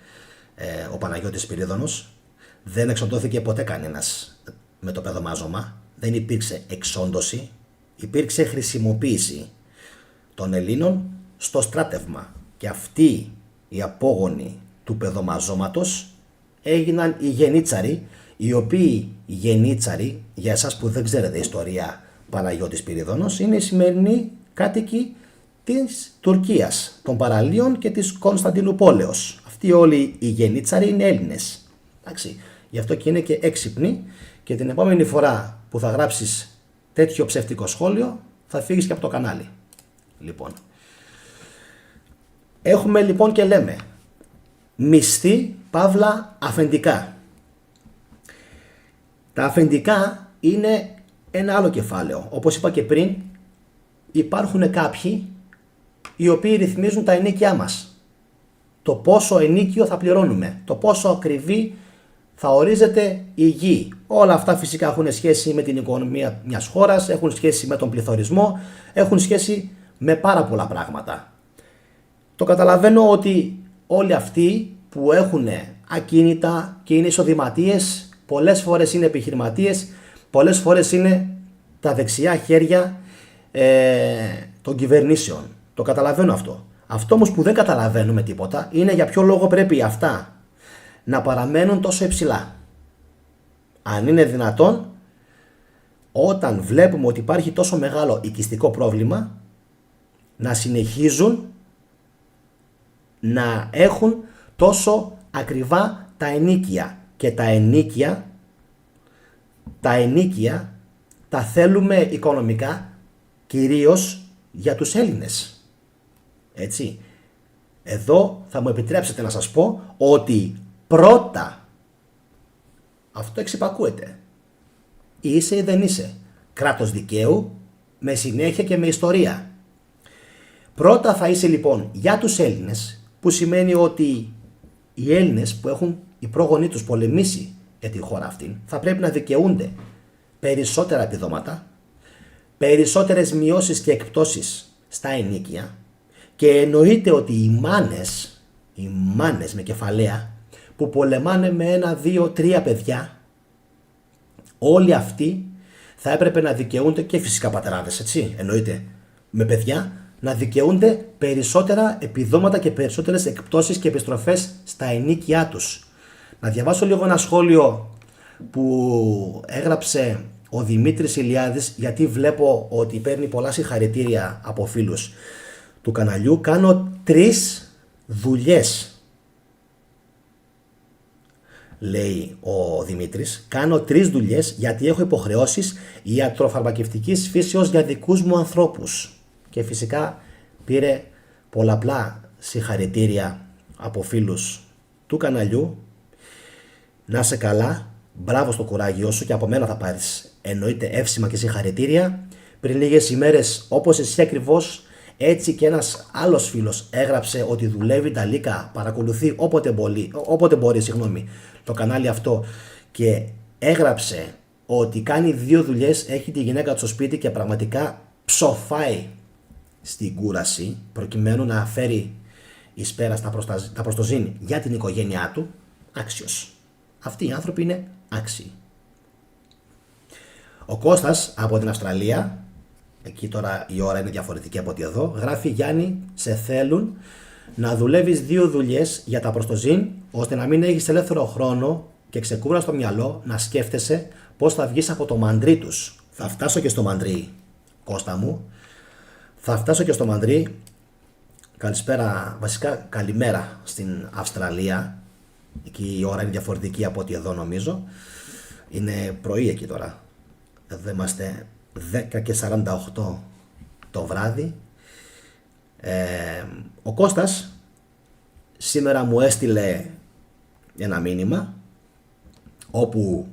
ο Παναγιώτης Σπυρίδωνος. Δεν εξοντώθηκε ποτέ κανένας με το παιδομάζωμα, δεν υπήρξε εξόντωση, υπήρξε χρησιμοποίηση των Ελλήνων στο στράτευμα, και αυτοί οι απόγονοι του παιδομαζώματος έγιναν οι γενίτσαροι, οι οποίοι οι γενίτσαροι, για εσάς που δεν ξέρετε ιστορία Παναγιώτης Σπυρίδωνος, είναι οι σημερινοί κάτοικοι της Τουρκίας, των παραλίων και της Κωνσταντινουπόλεως. Αυτοί όλοι οι γενίτσαροι είναι Έλληνες. Εντάξει, γι' αυτό και είναι και έξυπνοι, και την επόμενη φορά που θα γράψεις τέτοιο ψεύτικο σχόλιο θα φύγεις και από το κανάλι. Λοιπόν, έχουμε λοιπόν και λέμε μισθή παύλα αφεντικά. Τα αφεντικά είναι ένα άλλο κεφάλαιο. Όπως είπα και πριν, υπάρχουν κάποιοι οι οποίοι ρυθμίζουν τα ενίκια μας. Το πόσο ενίκιο θα πληρώνουμε, το πόσο ακριβή θα ορίζεται η γη. Όλα αυτά φυσικά έχουν σχέση με την οικονομία μιας χώρας, έχουν σχέση με τον πληθωρισμό, έχουν σχέση με πάρα πολλά πράγματα. Το καταλαβαίνω ότι όλοι αυτοί που έχουν ακίνητα και είναι εισοδηματίες, πολλές φορές είναι επιχειρηματίες, πολλές φορές είναι τα δεξιά χέρια των κυβερνήσεων. Το καταλαβαίνω αυτό. Αυτό όμως που δεν καταλαβαίνουμε τίποτα είναι για ποιο λόγο πρέπει αυτά να παραμένουν τόσο υψηλά. Αν είναι δυνατόν, όταν βλέπουμε ότι υπάρχει τόσο μεγάλο οικιστικό πρόβλημα, να συνεχίζουν να έχουν τόσο ακριβά τα ενίκια. Και τα ενίκια τα θέλουμε οικονομικά κυρίως για τους Έλληνες. Έτσι. Εδώ θα μου επιτρέψετε να σας πω ότι πρώτα, αυτό εξυπακούεται, είσαι ή δεν είσαι κράτος δικαίου, με συνέχεια και με ιστορία. Πρώτα θα είσαι λοιπόν για τους Έλληνες, που σημαίνει ότι οι Έλληνες που έχουν οι πρόγονοί τους πολεμήσει για τη χώρα αυτή θα πρέπει να δικαιούνται περισσότερα επιδόματα, περισσότερες μειώσεις και εκπτώσεις στα ενίκια, και εννοείται ότι οι μάνες με κεφαλαία που πολεμάνε με 1, 2, 3 παιδιά, όλοι αυτοί θα έπρεπε να δικαιούνται, και φυσικά πατεράδες, έτσι, εννοείται, με παιδιά, να δικαιούνται περισσότερα επιδόματα και περισσότερες εκπτώσεις και επιστροφές στα ενίκια τους. Να διαβάσω λίγο ένα σχόλιο που έγραψε ο Δημήτρης Ηλιάδης, γιατί βλέπω ότι παίρνει πολλά συγχαρητήρια από φίλους του καναλιού. Κάνω 3 δουλειές, λέει ο Δημήτρης. Κάνω 3 δουλειές γιατί έχω υποχρεώσεις ιατροφαρμακευτικής φύσεως για δικούς μου ανθρώπους. Και φυσικά πήρε πολλαπλά συγχαρητήρια από φίλους του καναλιού. Να είσαι καλά, μπράβο στο κουράγιο σου, και από μένα θα πάρεις εννοείται εύσημα και συγχαρητήρια. Πριν λίγες ημέρες, όπως εσύ ακριβώς, έτσι και ένας άλλος φίλος έγραψε ότι δουλεύει τα λίκα, παρακολουθεί όποτε μπορεί, το κανάλι αυτό, και έγραψε ότι κάνει 2 δουλειές, έχει τη γυναίκα του στο σπίτι και πραγματικά ψοφάει στην κούραση προκειμένου να φέρει εις πέρας τα προστοζήν για την οικογένειά του. Άξιος. Αυτοί οι άνθρωποι είναι άξιοι. Ο Κώστας από την Αυστραλία, εκεί τώρα η ώρα είναι διαφορετική από ότι εδώ, γράφει: Γιάννη, σε θέλουν να δουλεύεις 2 δουλειές για τα προστοζήν, ώστε να μην έχεις ελεύθερο χρόνο και ξεκούρα στο μυαλό να σκέφτεσαι πώς θα βγεις από το μαντρί τους. Θα φτάσω και στο μαντρί, Κώστα μου. Θα φτάσω και στο μαντρί. Καλησπέρα, βασικά καλημέρα στην Αυστραλία. Εκεί η ώρα είναι διαφορετική από ό,τι εδώ νομίζω. Είναι πρωί εκεί τώρα. Εδώ είμαστε 10:48 το βράδυ. Ο Κώστας σήμερα μου έστειλε ένα μήνυμα όπου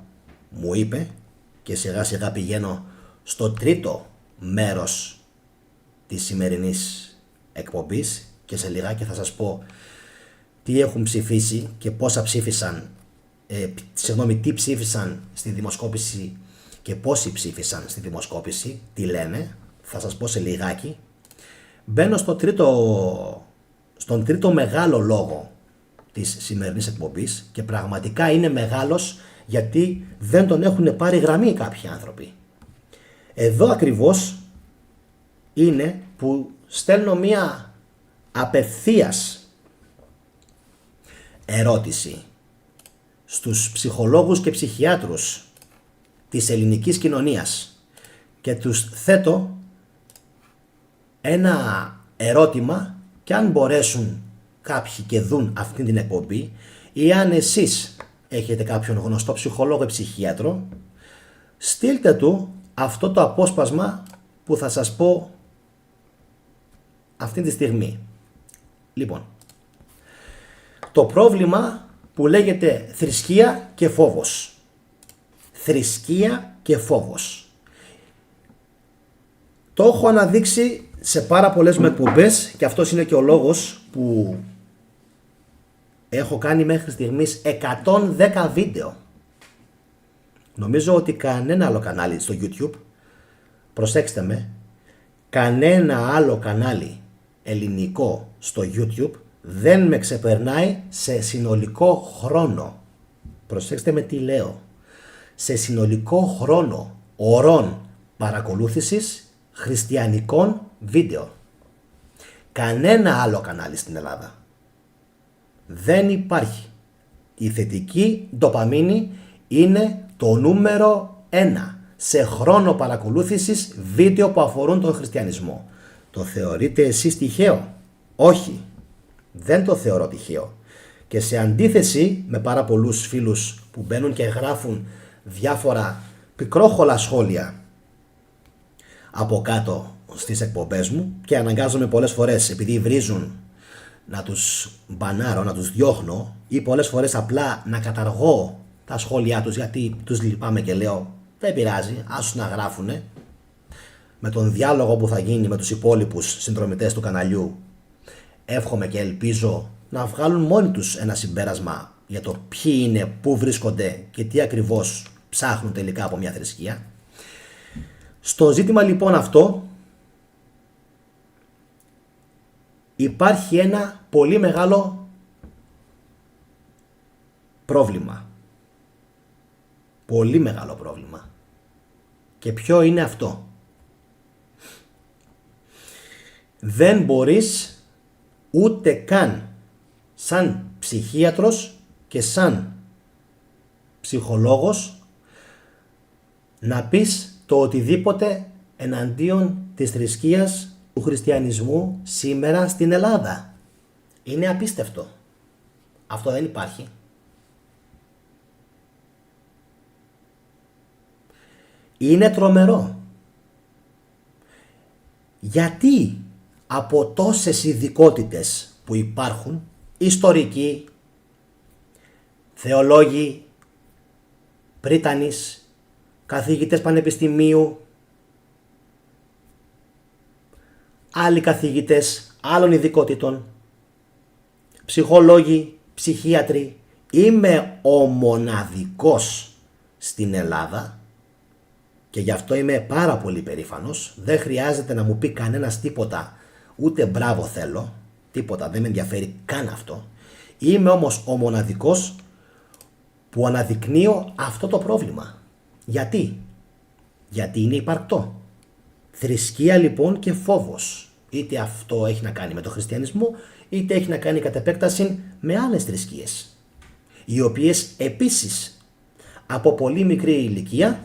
μου είπε, και σιγά σιγά πηγαίνω στο τρίτο μέρος της σημερινής εκπομπής και σε λιγάκι θα σας πω τι έχουν ψηφίσει και πόσα ψήφισαν, τι ψήφισαν στη δημοσκόπηση και πόσοι ψήφισαν στη δημοσκόπηση, τι λένε, θα σας πω σε λιγάκι. Μπαίνω στον τρίτο μεγάλο λόγο της σημερινής εκπομπής και πραγματικά είναι μεγάλος γιατί δεν τον έχουν πάρει γραμμή κάποιοι άνθρωποι. Εδώ ακριβώς είναι που στέλνω μία απευθείας ερώτηση στους ψυχολόγους και ψυχιάτρους της ελληνικής κοινωνίας και τους θέτω ένα ερώτημα, και αν μπορέσουν κάποιοι και δουν αυτή την εκπομπή ή αν εσείς έχετε κάποιον γνωστό ψυχολόγο ή ψυχίατρο, στείλτε του αυτό το απόσπασμα που θα σας πω αυτή τη στιγμή. Λοιπόν, το πρόβλημα που λέγεται θρησκεία και φόβος. Θρησκεία και φόβος. Το έχω αναδείξει σε πάρα πολλές μου εκπομπές και αυτός είναι και ο λόγος που έχω κάνει μέχρι στιγμής 110 βίντεο. Νομίζω ότι κανένα άλλο κανάλι στο YouTube, προσέξτε με, κανένα άλλο κανάλι ελληνικό στο YouTube δεν με ξεπερνάει σε συνολικό χρόνο. Προσέξτε με τι λέω. Σε συνολικό χρόνο ωρών παρακολούθησης χριστιανικών βίντεο. Κανένα άλλο κανάλι στην Ελλάδα. Δεν υπάρχει. Η θετική ντοπαμίνη είναι το νούμερο 1 σε χρόνο παρακολούθησης βίντεο που αφορούν τον χριστιανισμό. Το θεωρείτε εσείς τυχαίο? Όχι. Δεν το θεωρώ τυχαίο. Και σε αντίθεση με πάρα πολλούς φίλους που μπαίνουν και γράφουν διάφορα πικρόχολα σχόλια από κάτω στις εκπομπές μου και αναγκάζομαι πολλές φορές, επειδή βρίζουν, να τους μπανάρω, να τους διώχνω, ή πολλές φορές απλά να καταργώ τα σχόλιά τους γιατί τους λυπάμαι και λέω δεν πειράζει, άσους να γράφουνε. Με τον διάλογο που θα γίνει με τους υπόλοιπους συνδρομητές του καναλιού, εύχομαι και ελπίζω να βγάλουν μόνοι τους ένα συμπέρασμα για το ποιοι είναι, πού βρίσκονται και τι ακριβώς ψάχνουν τελικά από μια θρησκεία. Στο ζήτημα λοιπόν αυτό υπάρχει ένα πολύ μεγάλο πρόβλημα. Πολύ μεγάλο πρόβλημα. Και ποιο είναι αυτό? Δεν μπορείς ούτε καν σαν ψυχίατρος και σαν ψυχολόγος να πεις το οτιδήποτε εναντίον της θρησκείας του χριστιανισμού σήμερα στην Ελλάδα. Είναι απίστευτο. Αυτό δεν υπάρχει. Είναι τρομερό. Γιατί από τόσες ειδικότητες που υπάρχουν, ιστορικοί, θεολόγοι, πρίτανης, καθηγητές πανεπιστημίου, άλλοι καθηγητές άλλων ειδικότητων, ψυχολόγοι, ψυχίατροι, είμαι ο μοναδικός στην Ελλάδα και γι' αυτό είμαι πάρα πολύ περήφανος. Δεν χρειάζεται να μου πει κανένας τίποτα, ούτε μπράβο θέλω, τίποτα, δεν με ενδιαφέρει καν αυτό. Είμαι όμως ο μοναδικός που αναδεικνύω αυτό το πρόβλημα. Γιατί? Γιατί είναι υπαρκτό. Θρησκεία λοιπόν και φόβος. Είτε αυτό έχει να κάνει με τον χριστιανισμό, είτε έχει να κάνει κατ' επέκταση με άλλες θρησκείες. οι οποίες επίσης από πολύ μικρή ηλικία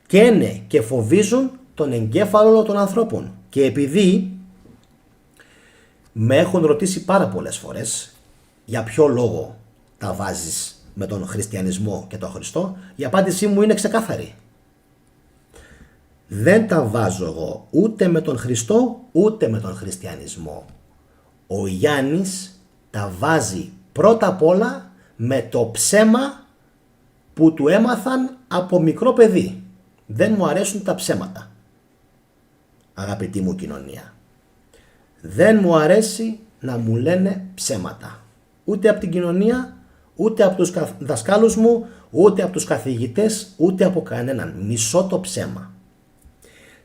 καίνε και φοβίζουν τον εγκέφαλο των ανθρώπων. Και επειδή με έχουν ρωτήσει πάρα πολλές φορές για ποιο λόγο τα βάζεις με τον χριστιανισμό και τον Χριστό, η απάντησή μου είναι ξεκάθαρη. Δεν τα βάζω εγώ ούτε με τον Χριστό ούτε με τον χριστιανισμό. Ο Γιάννης τα βάζει πρώτα απ' όλα με το ψέμα που του έμαθαν από μικρό παιδί. Δεν μου αρέσουν τα ψέματα, αγαπητή μου κοινωνία. Δεν μου αρέσει να μου λένε ψέματα. Ούτε από την κοινωνία, ούτε από τους δασκάλους μου, ούτε από τους καθηγητές, ούτε από κανέναν. Μισώ το ψέμα.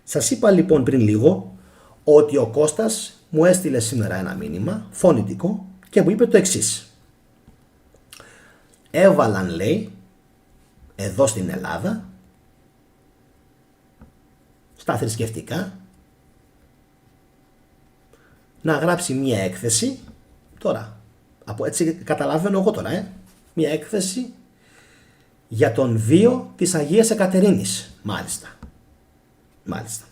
Σας είπα λοιπόν πριν λίγο ότι ο Κώστας μου έστειλε σήμερα ένα μήνυμα φωνητικό και μου είπε το εξής. Έβαλαν, λέει, εδώ στην Ελλάδα, στα θρησκευτικά, να γράψει μία έκθεση, τώρα, από έτσι καταλαβαίνω εγώ τώρα, μία έκθεση για τον βίο της Αγίας Εκατερίνης, μάλιστα. Μάλιστα.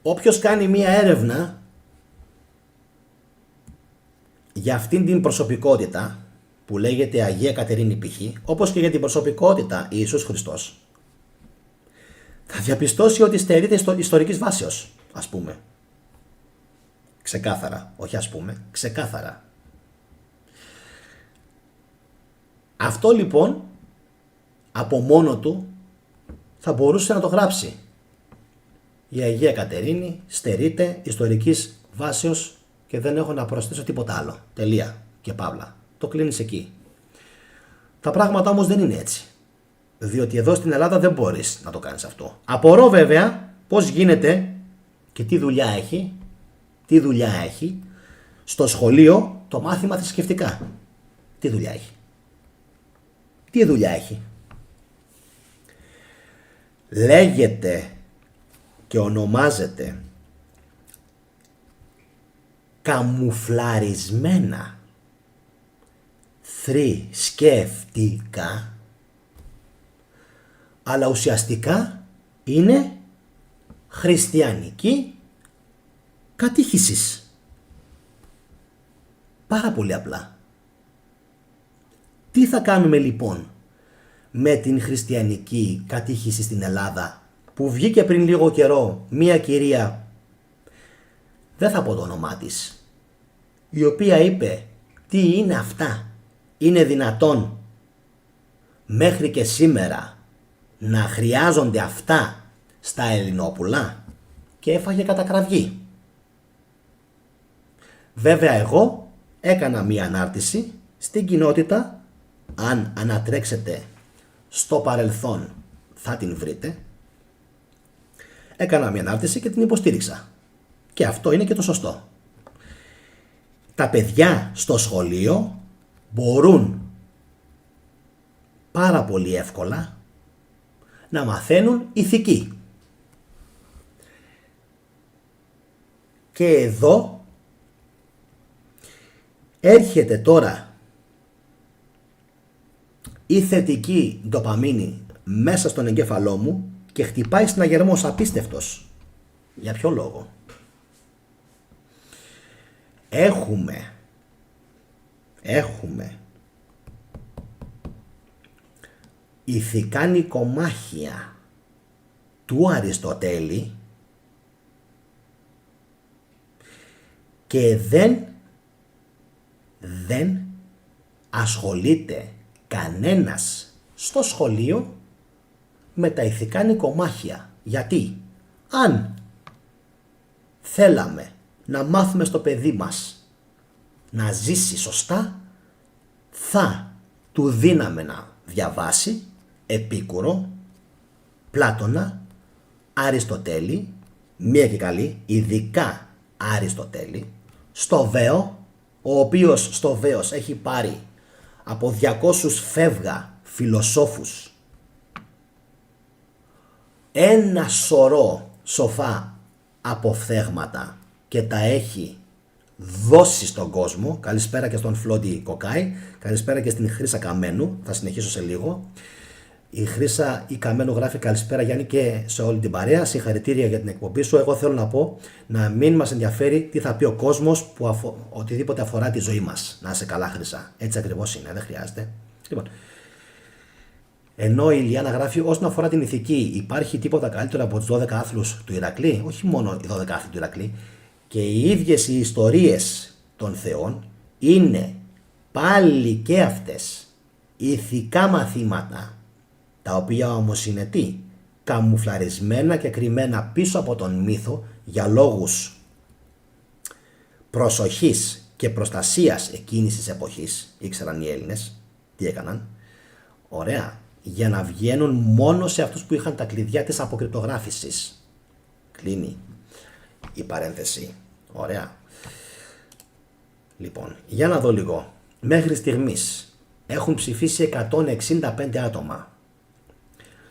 Όποιος κάνει μία έρευνα για αυτήν την προσωπικότητα που λέγεται Αγία Κατερίνη π.χ., όπως και για την προσωπικότητα Ιησούς Χριστός, θα διαπιστώσει ότι στερείται ιστορικής βάσεως, ας πούμε. Ξεκάθαρα, όχι ας πούμε, ξεκάθαρα. Αυτό λοιπόν από μόνο του θα μπορούσε να το γράψει. Η Αγία Κατερίνη στερείται ιστορικής βάσεως και δεν έχω να προσθέσω τίποτα άλλο. Τελεία και παύλα. Το κλείνεις εκεί. Τα πράγματα όμως δεν είναι έτσι. Διότι εδώ στην Ελλάδα δεν μπορείς να το κάνεις αυτό. Απορώ βέβαια πώς γίνεται και τι δουλειά έχει, στο σχολείο το μάθημα θρησκευτικά. Τι δουλειά έχει. Λέγεται και ονομάζεται καμουφλαρισμένα θρησκευτικά, αλλά ουσιαστικά είναι χριστιανική κατήχησης. Πάρα πολύ απλά. Τι θα κάνουμε λοιπόν με την χριστιανική κατήχηση στην Ελλάδα, που βγήκε πριν λίγο καιρό μία κυρία, δεν θα πω το όνομά της, η οποία είπε τι είναι αυτά, είναι δυνατόν μέχρι και σήμερα να χρειάζονται αυτά στα Ελληνόπουλα, και έφαγε κατακραυγή. Βέβαια εγώ έκανα μία ανάρτηση στην κοινότητα, αν ανατρέξετε στο παρελθόν θα την βρείτε. Έκανα μία ανάρτηση και την υποστήριξα. Και αυτό είναι και το σωστό. Τα παιδιά στο σχολείο μπορούν πάρα πολύ εύκολα να μαθαίνουν ηθική. Και εδώ έρχεται τώρα η θετική ντοπαμίνη μέσα στον εγκέφαλό μου και χτυπάει συναγερμός απίστευτος. Για ποιο λόγο? Έχουμε ηθικά νοικομάχια του Αριστοτέλη και δεν ασχολείται κανένας στο σχολείο με τα ηθικά νοικομάχια. Γιατί αν θέλαμε να μάθουμε στο παιδί μας να ζήσει σωστά, θα του δίναμε να διαβάσει Επίκουρο, Πλάτωνα, Αριστοτέλη, μία και καλή, ειδικά Αριστοτέλη, Στοβαίο, ο οποίος Στοβαίος έχει πάρει από 200 φεύγα φιλοσόφους ένα σωρό σοφά αποφθέγματα και τα έχει δώσει στον κόσμο. Καλησπέρα και στον Φλόντι Κοκάη, καλησπέρα και στην Χρύσα Καμένου, θα συνεχίσω σε λίγο. Η Χρύσα η Καμένου γράφει καλησπέρα Γιάννη και σε όλη την παρέα, συγχαρητήρια για την εκπομπή σου. Εγώ θέλω να πω να μην μας ενδιαφέρει τι θα πει ο κόσμος που οτιδήποτε αφορά τη ζωή μας. Να είσαι καλά Χρύσα, έτσι ακριβώς είναι, δεν χρειάζεται. Λοιπόν, ενώ η Ιλιάνα γράφει όσον αφορά την ηθική, υπάρχει τίποτα καλύτερο από τους 12 άθλους του Ηρακλή? Όχι μόνο οι 12 άθλοι του Ηρακλή, και οι ίδιες οι ιστορίες των θεών είναι πάλι και αυτές ηθικά μαθήματα, τα οποία όμως είναι τι? Καμουφλαρισμένα και κρυμμένα πίσω από τον μύθο για λόγους προσοχής και προστασίας εκείνης της εποχής. Ήξεραν οι Έλληνες τι έκαναν. Ωραία. Για να βγαίνουν μόνο σε αυτούς που είχαν τα κλειδιά της αποκρυπτογράφησης. Κλείνει η παρένθεση. Ωραία. Λοιπόν, για να δω λίγο. Μέχρι στιγμής έχουν ψηφίσει 165 άτομα.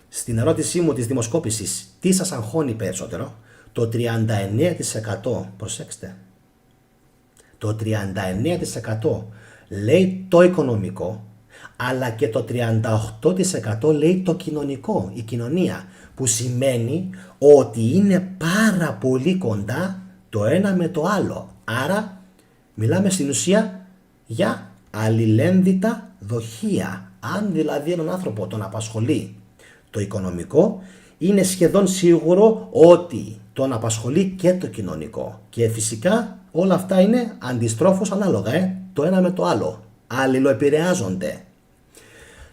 Στην ερώτησή μου της δημοσκόπησης, τι σας αγχώνει περισσότερο? Το 39%, προσέξτε, το 39% λέει το οικονομικό, αλλά και το 38% λέει το κοινωνικό, η κοινωνία, που σημαίνει ότι είναι πάρα πολύ κοντά το ένα με το άλλο. Άρα μιλάμε στην ουσία για αλληλένδετα δοχεία. Αν δηλαδή έναν άνθρωπο τον απασχολεί το οικονομικό, είναι σχεδόν σίγουρο ότι τον απασχολεί και το κοινωνικό. Και φυσικά όλα αυτά είναι αντιστρόφως ανάλογα, το ένα με το άλλο. Αλληλοεπηρεάζονται.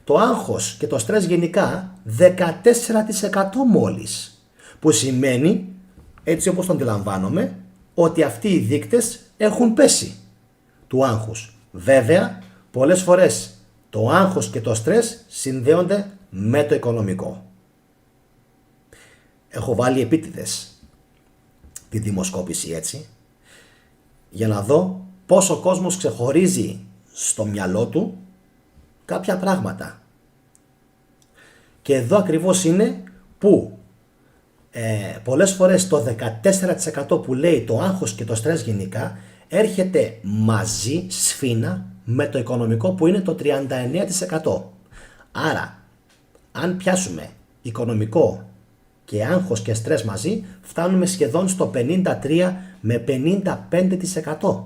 Το άγχος και το στρες γενικά 14% μόλις. Που σημαίνει, έτσι όπως το αντιλαμβάνομαι, ότι αυτοί οι δείκτες έχουν πέσει του άγχους. Βέβαια, πολλές φορές το άγχος και το στρες συνδέονται με το οικονομικό. Έχω βάλει επίτηδες τη δημοσκόπηση έτσι, για να δω πώς ο κόσμος ξεχωρίζει στο μυαλό του κάποια πράγματα. Και εδώ ακριβώς είναι που πολλές φορές το 14% που λέει το άγχος και το στρες γενικά έρχεται μαζί σφίνα με το οικονομικό που είναι το 39%. Άρα αν πιάσουμε οικονομικό και άγχος και στρες μαζί, φτάνουμε σχεδόν στο 53 με 55%.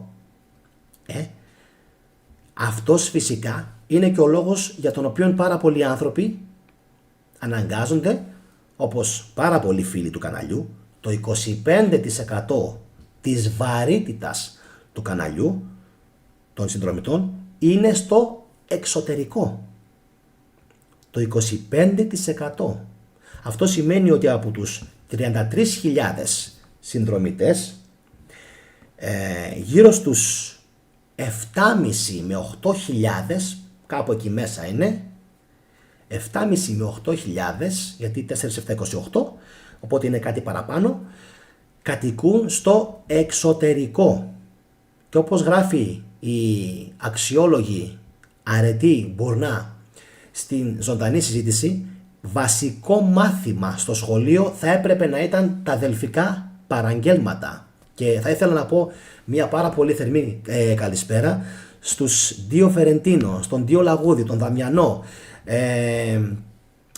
Αυτός φυσικά είναι και ο λόγος για τον οποίο πάρα πολλοί άνθρωποι αναγκάζονται, όπως πάρα πολλοί φίλοι του καναλιού, το 25% της βαρύτητας του καναλιού, των συνδρομητών, είναι στο εξωτερικό. Το 25%. Αυτό σημαίνει ότι από τους 33.000 συνδρομητές, γύρω στους 7.500 με 8.000, κάπου εκεί μέσα είναι, 7.500 με 8.000, γιατί 4 7 28, οπότε είναι κάτι παραπάνω, κατοικούν στο εξωτερικό. Και όπως γράφει η αξιόλογη αρετή Μπουρνά στην ζωντανή συζήτηση, βασικό μάθημα στο σχολείο θα έπρεπε να ήταν τα δελφικά παραγγέλματα. Και θα ήθελα να πω μια πάρα πολύ θερμή καλησπέρα στους Ντίο Φερεντίνο, στον Ντίο Λαγούδη, τον Δαμιανό,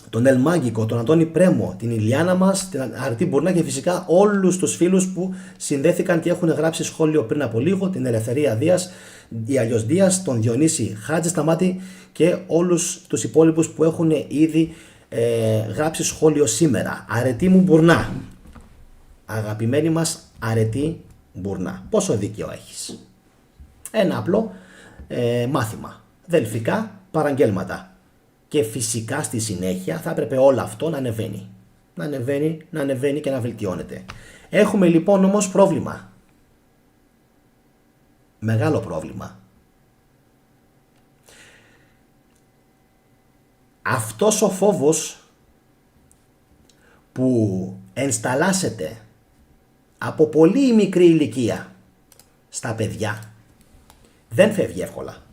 τον Ελμάγικο, τον Αντώνη Πρέμο, την Ηλιάνα μας, την Αρετή Μπουρνά και φυσικά όλους τους φίλους που συνδέθηκαν και έχουν γράψει σχόλιο πριν από λίγο, την Ελευθερία Δίας ή αλλιώς Δίας, τον Διονύση Χάτζη Σταμάτη και όλους τους υπόλοιπους που έχουν ήδη γράψει σχόλιο σήμερα. Αρετή μου Μπουρνά, αγαπημένη μας Αρετή Μπουρνά, πόσο δίκαιο έχεις? Ένα απλό μάθημα, δελφικά παραγγέλματα. Και φυσικά στη συνέχεια θα έπρεπε όλο αυτό να ανεβαίνει. Να ανεβαίνει και να βελτιώνεται. Έχουμε λοιπόν όμως πρόβλημα. Μεγάλο πρόβλημα. Αυτός ο φόβος που ενσταλάσσεται από πολύ μικρή ηλικία στα παιδιά δεν φεύγει εύκολα.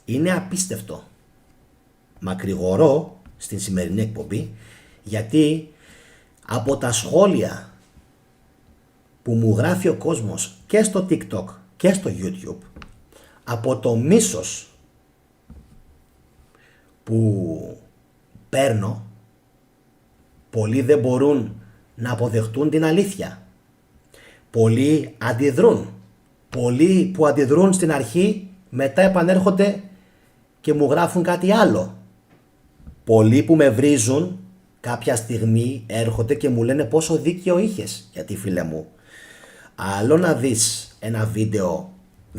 Είναι απίστευτο. Μακρηγορώ στην σημερινή εκπομπή γιατί από τα σχόλια που μου γράφει ο κόσμος και στο TikTok και στο YouTube από το μίσος που παίρνω, πολλοί δεν μπορούν να αποδεχτούν την αλήθεια. Πολλοί αντιδρούν. Πολλοί που αντιδρούν στην αρχή μετά επανέρχονται και μου γράφουν κάτι άλλο. Πολλοί που με βρίζουν κάποια στιγμή έρχονται και μου λένε πόσο δίκαιο είχες. Γιατί φίλε μου, άλλο να δεις ένα βίντεο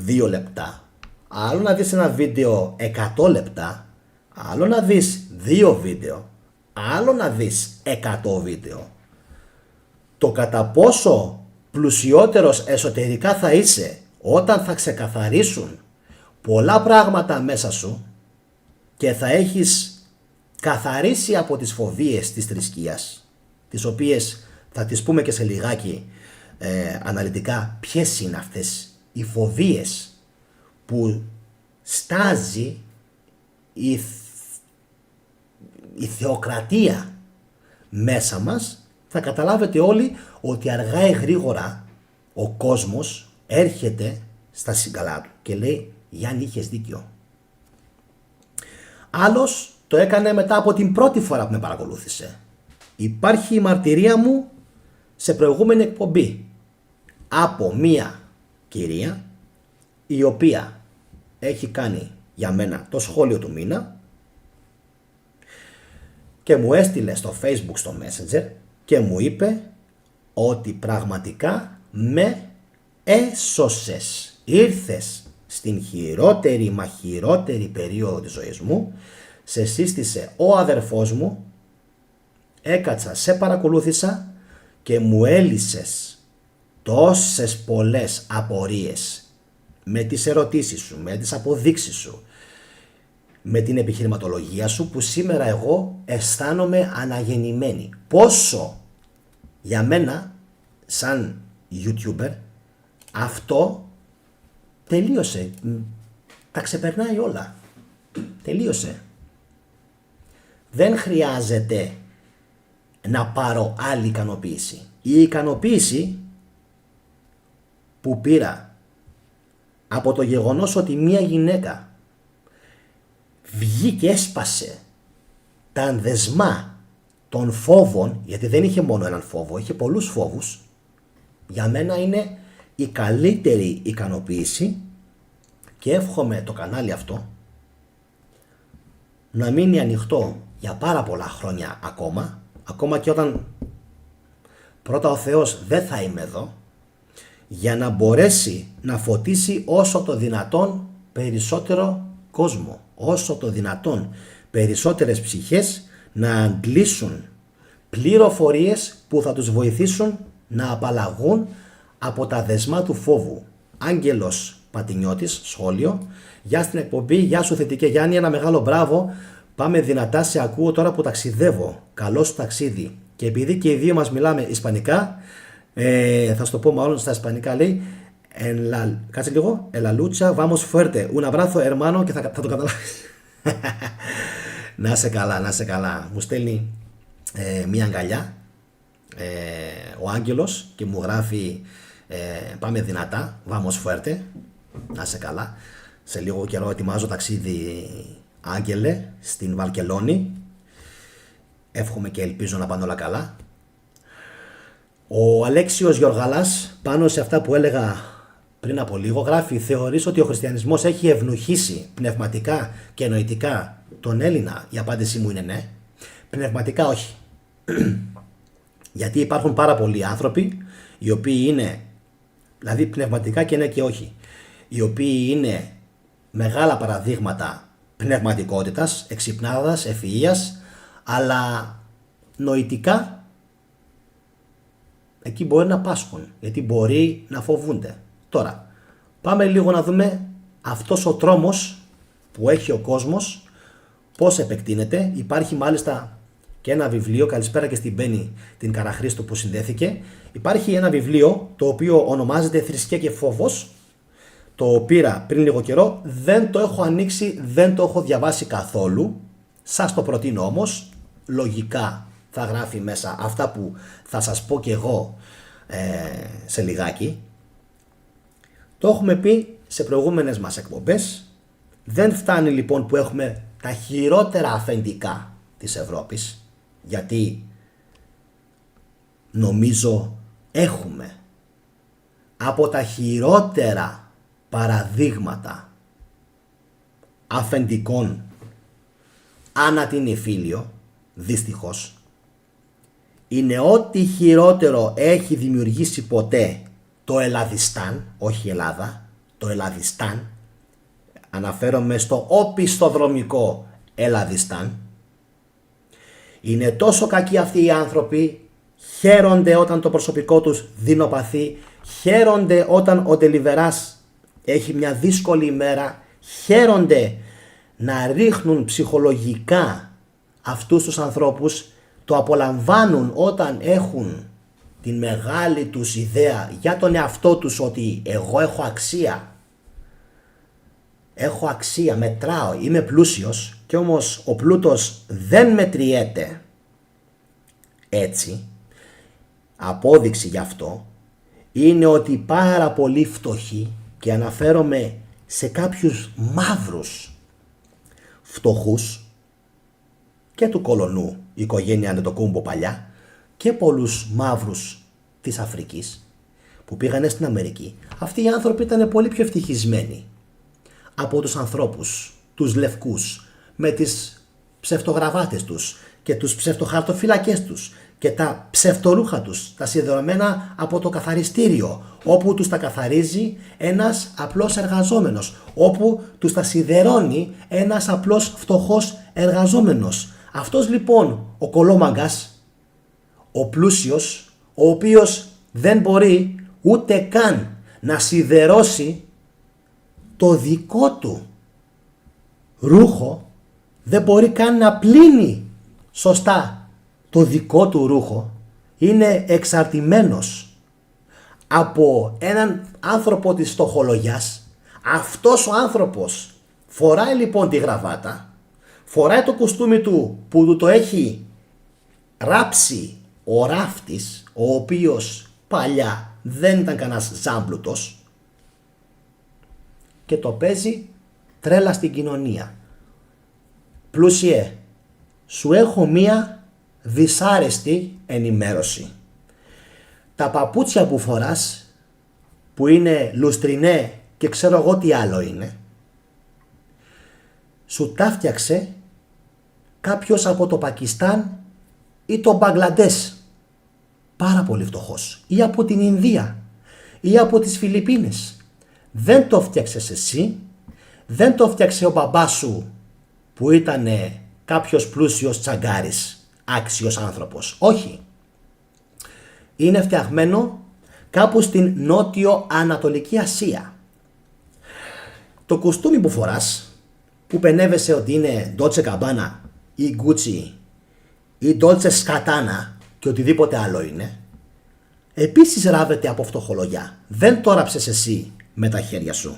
2 λεπτά, άλλο να δεις ένα βίντεο 100 λεπτά, άλλο να δεις 2 βίντεο, άλλο να δεις 100 βίντεο. Το κατά πόσο πλουσιότερος εσωτερικά θα είσαι όταν θα ξεκαθαρίσουν πολλά πράγματα μέσα σου και θα έχεις καθαρίσει από τις φοβίες της θρησκείας, τις οποίες θα τις πούμε και σε λιγάκι αναλυτικά ποιες είναι αυτές οι φοβίες που στάζει η θεοκρατία μέσα μας. Θα καταλάβετε όλοι ότι αργά ή γρήγορα ο κόσμος έρχεται στα συγκαλά του και λέει Γιάννη, είχες δίκιο. Άλλος το έκανε μετά από την πρώτη φορά που με παρακολούθησε. Υπάρχει η μαρτυρία μου σε προηγούμενη εκπομπή από μία κυρία η οποία έχει κάνει για μένα το σχόλιο του μήνα και μου έστειλε στο Facebook, στο Messenger και μου είπε ότι πραγματικά με έσωσες. Ήρθες στην χειρότερη μα χειρότερη περίοδο της ζωής μου, σε σύστησε ο αδερφός μου, έκατσα, σε παρακολούθησα και μου έλυσες τόσες πολλές απορίες με τις ερωτήσεις σου, με τις αποδείξεις σου, με την επιχειρηματολογία σου, που σήμερα εγώ αισθάνομαι αναγεννημένη. Πόσο για μένα σαν YouTuber αυτό τελείωσε, τα ξεπερνάει όλα, τελείωσε. Δεν χρειάζεται να πάρω άλλη ικανοποίηση. Η ικανοποίηση που πήρα από το γεγονός ότι μία γυναίκα βγήκε, έσπασε τα δεσμά των φόβων, γιατί δεν είχε μόνο έναν φόβο, είχε πολλούς φόβους, για μένα είναι η καλύτερη ικανοποίηση και εύχομαι το κανάλι αυτό να μείνει ανοιχτό για πάρα πολλά χρόνια ακόμα και όταν πρώτα ο Θεός δεν θα είμαι εδώ, για να μπορέσει να φωτίσει όσο το δυνατόν περισσότερο κόσμο, όσο το δυνατόν περισσότερες ψυχές να αντλήσουν πληροφορίες που θα τους βοηθήσουν να απαλλαγούν από τα δεσμά του φόβου. Άγγελος Πατινιώτης, σχόλιο. Γεια στην εκπομπή, γεια σου θετικέ Γιάννη, ένα μεγάλο μπράβο. Πάμε δυνατά, σε ακούω τώρα που ταξιδεύω. Καλό σου ταξίδι. Και επειδή και οι δύο μας μιλάμε ισπανικά, θα σου το πω μάλλον στα ισπανικά, λέει κάτσε λίγο, la lucha vamos fuerte, un abrazo hermano, και θα το καταλάβεις. Να σε καλά, να σε καλά. Μου στέλνει μια αγκαλιά ο Άγγελος και μου γράφει πάμε δυνατά, vamos fuerte, να σε καλά. Σε λίγο καιρό ετοιμάζω ταξίδι, Άγγελε, στην Βαρκελόνη. Εύχομαι και ελπίζω να πάνε όλα καλά. Ο Αλέξιος Γιοργαλάς, πάνω σε αυτά που έλεγα πριν από λίγο, γράφει: θεωρείς ότι ο χριστιανισμός έχει ευνουχίσει πνευματικά και νοητικά τον Έλληνα? Η απάντησή μου είναι ναι. Πνευματικά όχι. Γιατί υπάρχουν πάρα πολλοί άνθρωποι οι οποίοι είναι, δηλαδή πνευματικά και ναι και όχι, οι οποίοι είναι μεγάλα παραδείγματα πνευματικότητας, εξυπνάδας, ευφυΐας, αλλά νοητικά εκεί μπορεί να πάσχουν, γιατί μπορεί να φοβούνται. Τώρα, πάμε λίγο να δούμε αυτός ο τρόμος που έχει ο κόσμος, πώς επεκτείνεται. Υπάρχει μάλιστα και ένα βιβλίο, καλησπέρα και στην Μπένη την Καραχρήστο που συνδέθηκε. Υπάρχει ένα βιβλίο το οποίο ονομάζεται «Θρησκεία και φόβος». Το πήρα πριν λίγο καιρό, δεν το έχω ανοίξει, δεν το έχω διαβάσει καθόλου. Σας το προτείνω όμως, λογικά θα γράφει μέσα αυτά που θα σας πω και εγώ σε λιγάκι. Το έχουμε πει σε προηγούμενες μας εκπομπές. Δεν φτάνει λοιπόν που έχουμε τα χειρότερα αφεντικά της Ευρώπης, γιατί νομίζω έχουμε από τα χειρότερα παραδείγματα αφεντικών ανά την Ιφίλιο, δυστυχώς. Είναι ό,τι χειρότερο έχει δημιουργήσει ποτέ το Ελλαδιστάν, όχι η Ελλάδα, το Ελλαδιστάν. Αναφέρομαι στο οπισθοδρομικό Ελλαδιστάν. Είναι τόσο κακοί αυτοί οι άνθρωποι, χαίρονται όταν το προσωπικό τους δεινοπαθεί, χαίρονται όταν ο Ντελιβεράς έχει μια δύσκολη ημέρα, χαίρονται να ρίχνουν ψυχολογικά αυτούς τους ανθρώπους, το απολαμβάνουν όταν έχουν την μεγάλη τους ιδέα για τον εαυτό τους ότι εγώ έχω αξία. Έχω αξία, μετράω, είμαι πλούσιος, και όμως ο πλούτος δεν μετριέται έτσι. Απόδειξη γι' αυτό είναι ότι πάρα πολύ φτωχοί, και αναφέρομαι σε κάποιους μαύρους φτωχούς και του κολονού, η οικογένεια Αντετοκούμπο παλιά, και πολλούς μαύρους της Αφρικής που πήγανε στην Αμερική. Αυτοί οι άνθρωποι ήταν πολύ πιο ευτυχισμένοι από τους ανθρώπους, τους λευκούς, με τις ψευτογραβάτες τους και τους ψευτοχαρτοφυλακές τους και τα ψευτορούχα τους, τα σιδερωμένα από το καθαριστήριο, όπου τους τα καθαρίζει ένας απλός εργαζόμενος, όπου τους τα σιδερώνει ένας απλός φτωχός εργαζόμενος. Αυτός λοιπόν ο κολόμαγκας, ο πλούσιος, ο οποίος δεν μπορεί ούτε καν να σιδερώσει το δικό του ρούχο, δεν μπορεί καν να πλύνει σωστά το δικό του ρούχο, είναι εξαρτημένος από έναν άνθρωπο της φτωχολογιάς. Αυτός ο άνθρωπος φοράει λοιπόν τη γραβάτα, φοράει το κουστούμι του που του το έχει ράψει ο ράφτης, ο οποίος παλιά δεν ήταν κανένας ζάμπλουτος, και το παίζει τρέλα στην κοινωνία. Πλούσιε, σου έχω μία δυσάρεστη ενημέρωση. Τα παπούτσια που φοράς, που είναι λουστρινέ και ξέρω εγώ τι άλλο είναι, σου τα φτιάξε κάποιος από το Πακιστάν ή το Μπαγκλαντές, πάρα πολύ φτωχός, ή από την Ινδία ή από τις Φιλιππίνες. Δεν το φτιάξες εσύ, δεν το φτιάξε ο μπαμπάς σου που ήταν κάποιος πλούσιος τσαγκάρης, άξιος άνθρωπος. Όχι. Είναι φτιαγμένο κάπου στην Νότιο-Ανατολική Ασία. Το κουστούμι που φοράς, που πενεύεσαι ότι είναι Dolce Gabbana ή Gucci ή Dolce Scatana και οτιδήποτε άλλο είναι, επίσης ράβεται από φτωχολογιά. Δεν το ράψες εσύ με τα χέρια σου.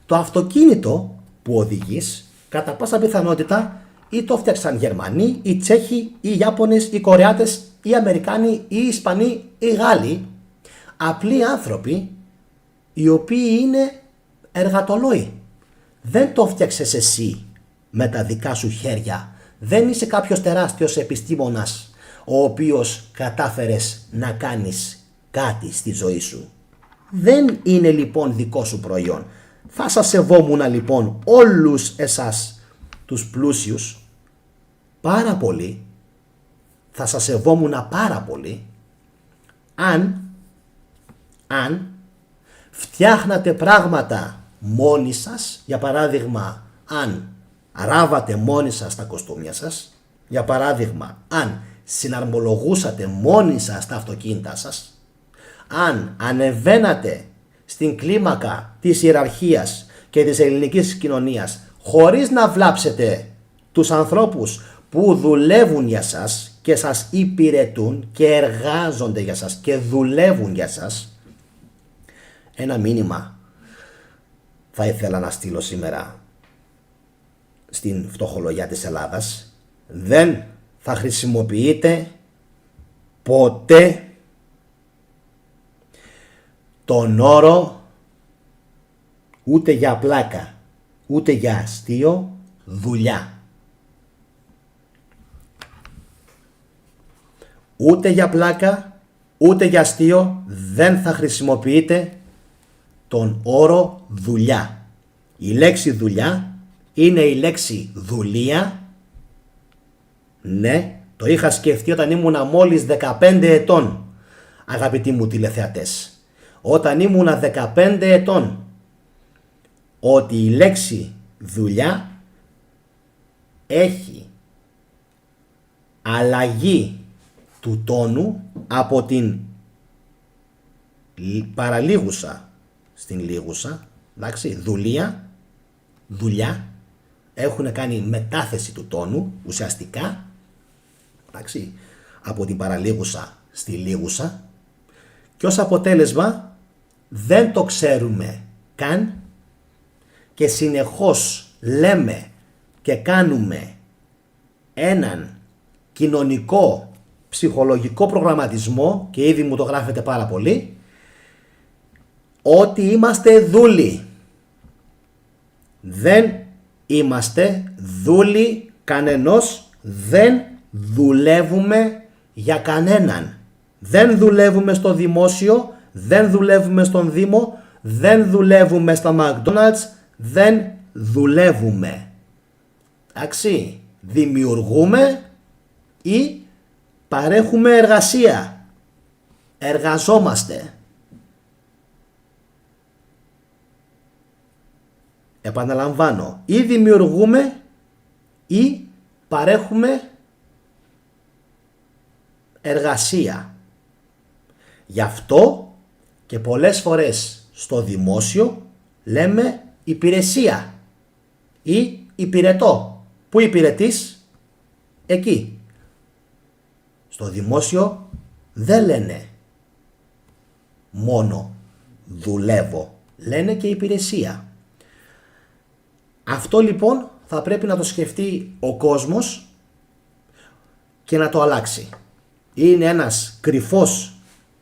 Το αυτοκίνητο που οδηγείς, κατά πάσα πιθανότητα ή το φτιάξαν Γερμανοί, ή Τσέχοι, ή Ιάπωνες, ή Κορεάτες, ή Αμερικάνοι, ή Ισπανοί, ή Γάλλοι, απλοί άνθρωποι οι οποίοι είναι εργατολόι. Δεν το φτιάξες εσύ με τα δικά σου χέρια. Δεν είσαι κάποιος τεράστιος επιστήμονας ο οποίος κατάφερες να κάνεις κάτι στη ζωή σου. Δεν είναι λοιπόν δικό σου προϊόν. Θα σας σεβόμουν λοιπόν όλους εσάς τους πλούσιους πάρα πολύ, θα σας σεβόμουν πάρα πολύ αν φτιάχνατε πράγματα μόνοι σας. Για παράδειγμα, αν ράβατε μόνοι σας τα κοστούμια σας, για παράδειγμα, αν συναρμολογούσατε μόνοι σας τα αυτοκίνητά σας, αν ανεβαίνατε στην κλίμακα της ιεραρχίας και της ελληνικής κοινωνίας χωρίς να βλάψετε τους ανθρώπους που δουλεύουν για σας και σας υπηρετούν και εργάζονται για σας και δουλεύουν για σας. Ένα μήνυμα θα ήθελα να στείλω σήμερα στην φτωχολογιά της Ελλάδας. Δεν θα χρησιμοποιείτε ποτέ τον όρο ούτε για πλάκα, ούτε για αστείο, δουλειά. Ούτε για πλάκα, ούτε για αστείο δεν θα χρησιμοποιείτε τον όρο δουλειά. Η λέξη δουλειά είναι η λέξη δουλεία. Ναι, το είχα σκεφτεί όταν ήμουνα μόλις 15 ετών, αγαπητοί μου τηλεθεατές. Όταν ήμουνα 15 ετών, ότι η λέξη δουλειά έχει αλλαγή του τόνου από την παραλίγουσα στην λίγουσα, εντάξει, δουλειά, έχουν κάνει μετάθεση του τόνου ουσιαστικά, εντάξει, από την παραλίγουσα στη λίγουσα, και ως αποτέλεσμα δεν το ξέρουμε καν και συνεχώς λέμε και κάνουμε έναν κοινωνικό ψυχολογικό προγραμματισμό, και ήδη μου το γράφετε πάρα πολύ, ότι είμαστε δούλοι. Δεν είμαστε δούλοι κανενός, δεν δουλεύουμε για κανέναν. Δεν δουλεύουμε στο δημόσιο, δεν δουλεύουμε στον Δήμο, δεν δουλεύουμε στα McDonald's, δεν δουλεύουμε. Εντάξει, δημιουργούμε ή παρέχουμε εργασία. Εργαζόμαστε. Επαναλαμβάνω, ή δημιουργούμε ή παρέχουμε εργασία. Γι' αυτό και πολλές φορές στο δημόσιο λέμε υπηρεσία ή υπηρετώ. Πού υπηρετείς? Εκεί. Στο δημόσιο δεν λένε μόνο δουλεύω, λένε και υπηρεσία. Αυτό λοιπόν θα πρέπει να το σκεφτεί ο κόσμος και να το αλλάξει. Είναι ένας κρυφός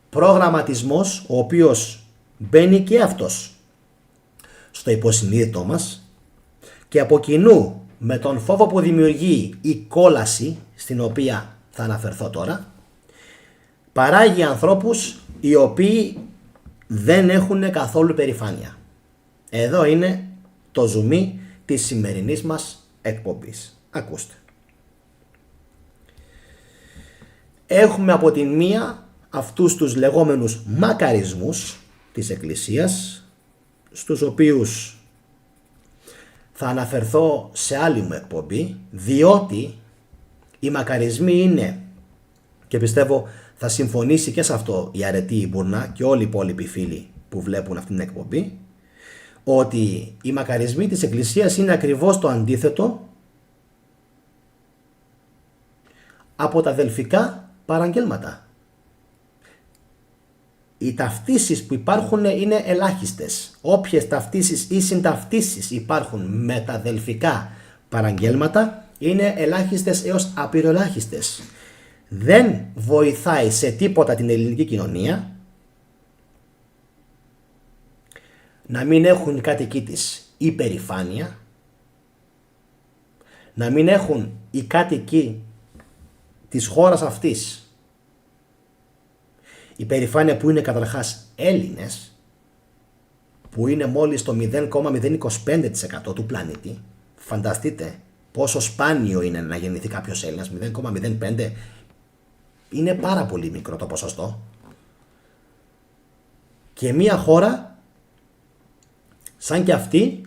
προγραμματισμός ο οποίος μπαίνει και αυτός στο υποσυνείδητό μας, και από κοινού με τον φόβο που δημιουργεί η κόλαση, στην οποία θα αναφερθώ τώρα, παράγει ανθρώπους οι οποίοι δεν έχουν καθόλου περηφάνεια. Εδώ είναι το ζουμί της σημερινής μας εκπομπής. Ακούστε. Έχουμε από την μία αυτούς τους λεγόμενους μακαρισμούς της Εκκλησίας, στους οποίους θα αναφερθώ σε άλλη μου εκπομπή, διότι οι μακαρισμοί είναι, και πιστεύω θα συμφωνήσει και σε αυτό η Αρετή η Μπουρνά και όλοι οι υπόλοιποι φίλοι που βλέπουν αυτήν την εκπομπή, ότι οι μακαρισμοί της Εκκλησίας είναι ακριβώς το αντίθετο από τα δελφικά παραγγέλματα. Οι ταυτίσεις που υπάρχουν είναι ελάχιστες. Όποιες ταυτίσεις ή συνταυτίσεις υπάρχουν με τα δελφικά παραγγέλματα είναι ελάχιστες έως απειροελάχιστες. Δεν βοηθάει σε τίποτα την ελληνική κοινωνία να μην έχουν οι κάτοικοι της υπερηφάνεια, να μην έχουν οι κάτοικοι της χώρας αυτής υπερηφάνεια, που είναι καταρχάς Έλληνες, που είναι μόλις το 0,025% του πλανήτη. Φανταστείτε πόσο σπάνιο είναι να γεννηθεί κάποιος Έλληνας. 0,05 είναι πάρα πολύ μικρό το ποσοστό. Και μια χώρα σαν και αυτή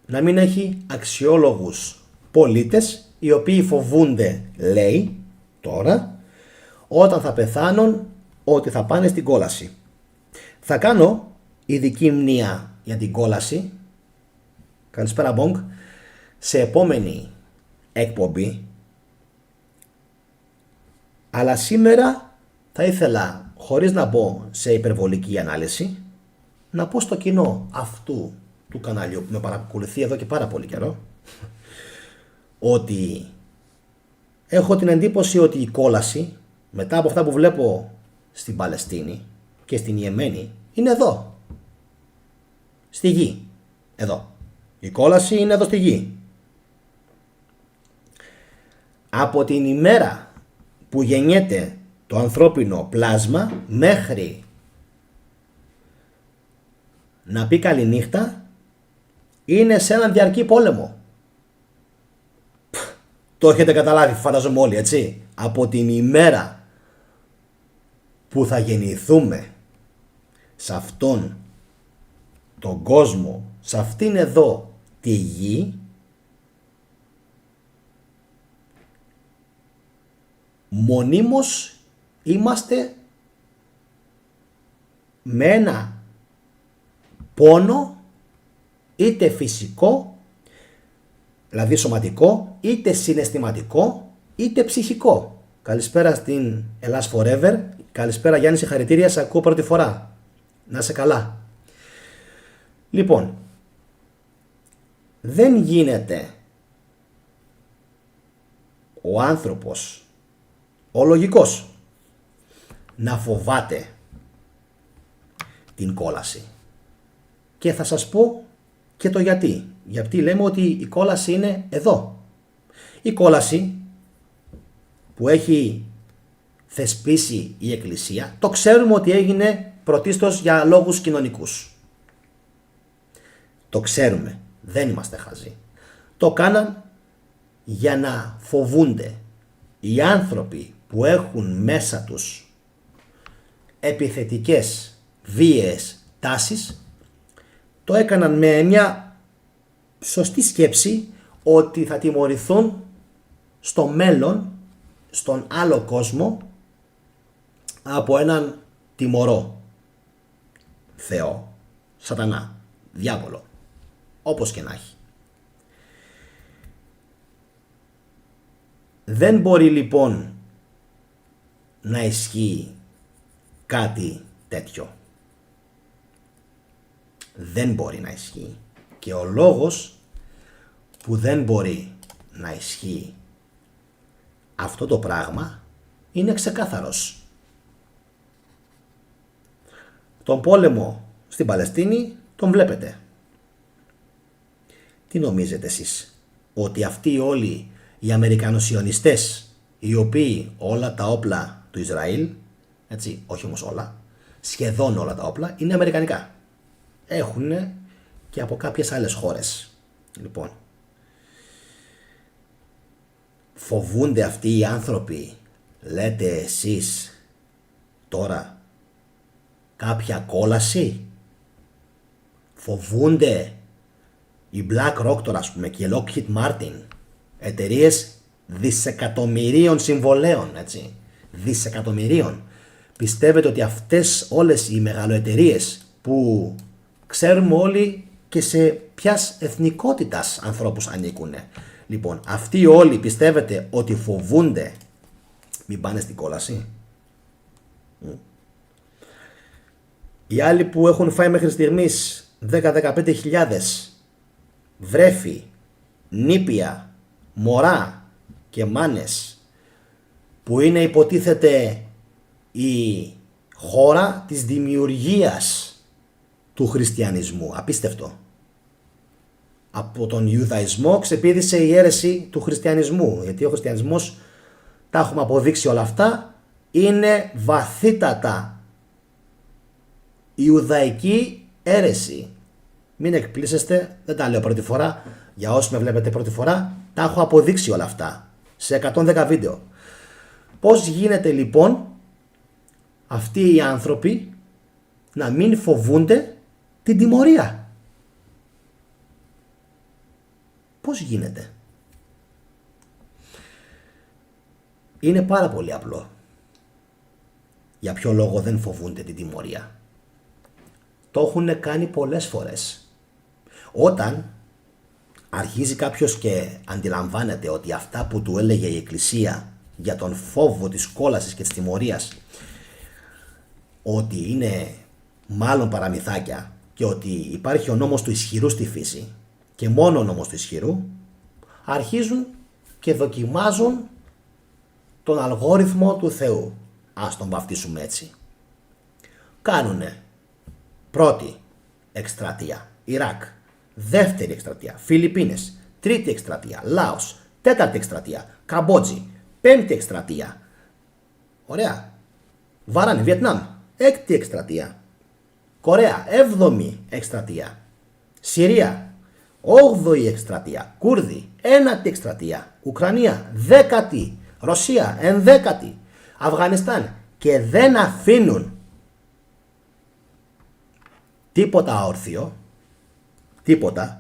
να μην έχει αξιόλογους πολίτες, οι οποίοι φοβούνται, λέει τώρα, όταν θα πεθάνουν, ότι θα πάνε στην κόλαση. Θα κάνω ειδική μνήα για την κόλαση, καλησπέρα Μπόγκ, σε επόμενη εκπομπή, αλλά σήμερα θα ήθελα, χωρίς να μπω σε υπερβολική ανάλυση, να πω στο κοινό αυτού του καναλιού που με παρακολουθεί εδώ και πάρα πολύ καιρό, ότι έχω την εντύπωση ότι η κόλαση, μετά από αυτά που βλέπω στην Παλαιστίνη και στην Ιεμένη, είναι εδώ. στη γη. Εδώ. Η κόλαση είναι εδώ στη γη. Από την ημέρα που γεννιέται το ανθρώπινο πλάσμα μέχρι να πει καληνύχτα είναι σε έναν διαρκή πόλεμο. Το έχετε καταλάβει, φανταζόμαι όλοι, έτσι. Από την ημέρα που θα γεννηθούμε σε αυτόν τον κόσμο, σε αυτήν εδώ τη γη, μονίμως είμαστε με ένα πόνο, είτε φυσικό, δηλαδή σωματικό, είτε συναισθηματικό, είτε ψυχικό. Καλησπέρα στην Ελλάς Forever. Καλησπέρα Γιάννη, συγχαρητήρια, σε ακούω πρώτη φορά. Να είσαι καλά. Λοιπόν, δεν γίνεται ο άνθρωπος, ο λογικός, να φοβάται την κόλαση. Και θα σας πω και το γιατί. Γιατί λέμε ότι η κόλαση είναι εδώ. Η κόλαση που έχει θεσπίσει η Εκκλησία, το ξέρουμε ότι έγινε πρωτίστως για λόγους κοινωνικούς. Το ξέρουμε, δεν είμαστε χαζοί. Το κάναν για να φοβούνται οι άνθρωποι που έχουν μέσα τους επιθετικές, βίαιες τάσεις. Το έκαναν με μια σωστή σκέψη ότι θα τιμωρηθούν στο μέλλον, στον άλλο κόσμο, από έναν τιμωρό Θεό, σατανά, διάβολο, όπως και να έχει. Δεν μπορεί λοιπόν να ισχύει κάτι τέτοιο. Δεν μπορεί να ισχύει. Και ο λόγος που δεν μπορεί να ισχύει αυτό το πράγμα είναι ξεκάθαρος. Τον πόλεμο στην Παλαιστίνη τον βλέπετε. Τι νομίζετε εσείς? Ότι αυτοί όλοι οι Αμερικανοσιωνιστές, οι οποίοι όλα τα όπλα του Ισραήλ, έτσι, όχι όμως όλα, σχεδόν όλα τα όπλα είναι αμερικανικά. Έχουν και από κάποιες άλλες χώρες. Λοιπόν, φοβούνται αυτοί οι άνθρωποι, λέτε εσείς τώρα, κάποια κόλαση? Φοβούνται η BlackRock τώρα, ας πούμε, και η Lockheed Martin, εταιρείες δισεκατομμυρίων συμβολέων, έτσι, δισεκατομμυρίων. Πιστεύετε ότι αυτές όλες οι μεγαλοεταιρείες που ξέρουμε όλοι και σε ποιας εθνικότητας ανθρώπους ανήκουν, λοιπόν, αυτοί όλοι πιστεύετε ότι φοβούνται μην πάνε στην κόλαση? Οι άλλοι που έχουν φάει μέχρι στιγμής 10-15 χιλιάδες βρέφη, νήπια, μωρά και μάνες, που είναι υποτίθεται η χώρα της δημιουργίας του χριστιανισμού. Απίστευτο. Από τον Ιουδαϊσμό ξεπήδησε η αίρεση του χριστιανισμού, γιατί ο χριστιανισμός, τα έχουμε αποδείξει όλα αυτά, είναι βαθύτατα Ιουδαϊκή αίρεση. Μην εκπλήσεστε, δεν τα λέω πρώτη φορά. Για όσοι με βλέπετε πρώτη φορά, τα έχω αποδείξει όλα αυτά σε 110 βίντεο. Πώς γίνεται λοιπόν αυτοί οι άνθρωποι να μην φοβούνται την τιμωρία? Πώς γίνεται? Είναι πάρα πολύ απλό. Για ποιο λόγο δεν φοβούνται την τιμωρία? Το έχουν κάνει πολλές φορές. Όταν αρχίζει κάποιος και αντιλαμβάνεται ότι αυτά που του έλεγε η Εκκλησία για τον φόβο της κόλασης και της τιμωρίας, ότι είναι μάλλον παραμυθάκια και ότι υπάρχει ο νόμος του ισχυρού στη φύση και μόνο ο νόμος του ισχυρού, αρχίζουν και δοκιμάζουν τον αλγόριθμο του Θεού. Ας τον βαφτίσουμε έτσι. Κάνουνε πρώτη εκστρατεία. Ιράκ. Δεύτερη εκστρατεία, Φιλιππίνες. Τρίτη εκστρατεία, Λάος. Τέταρτη εκστρατεία, Καμπότζη. Πέμπτη εκστρατεία, ωραία, Βαράνι, Βιετνάμ. Έκτη εκστρατεία, Κορέα. Έβδομη εκστρατεία, Συρία. Όγδοη εκστρατεία, Κούρδοι. Ένατη εκστρατεία, Ουκρανία. Δέκατη, Ρωσία. Ενδέκατη, Αφγανιστάν. Και δεν αφήνουν τίποτα αόρθιο, τίποτα.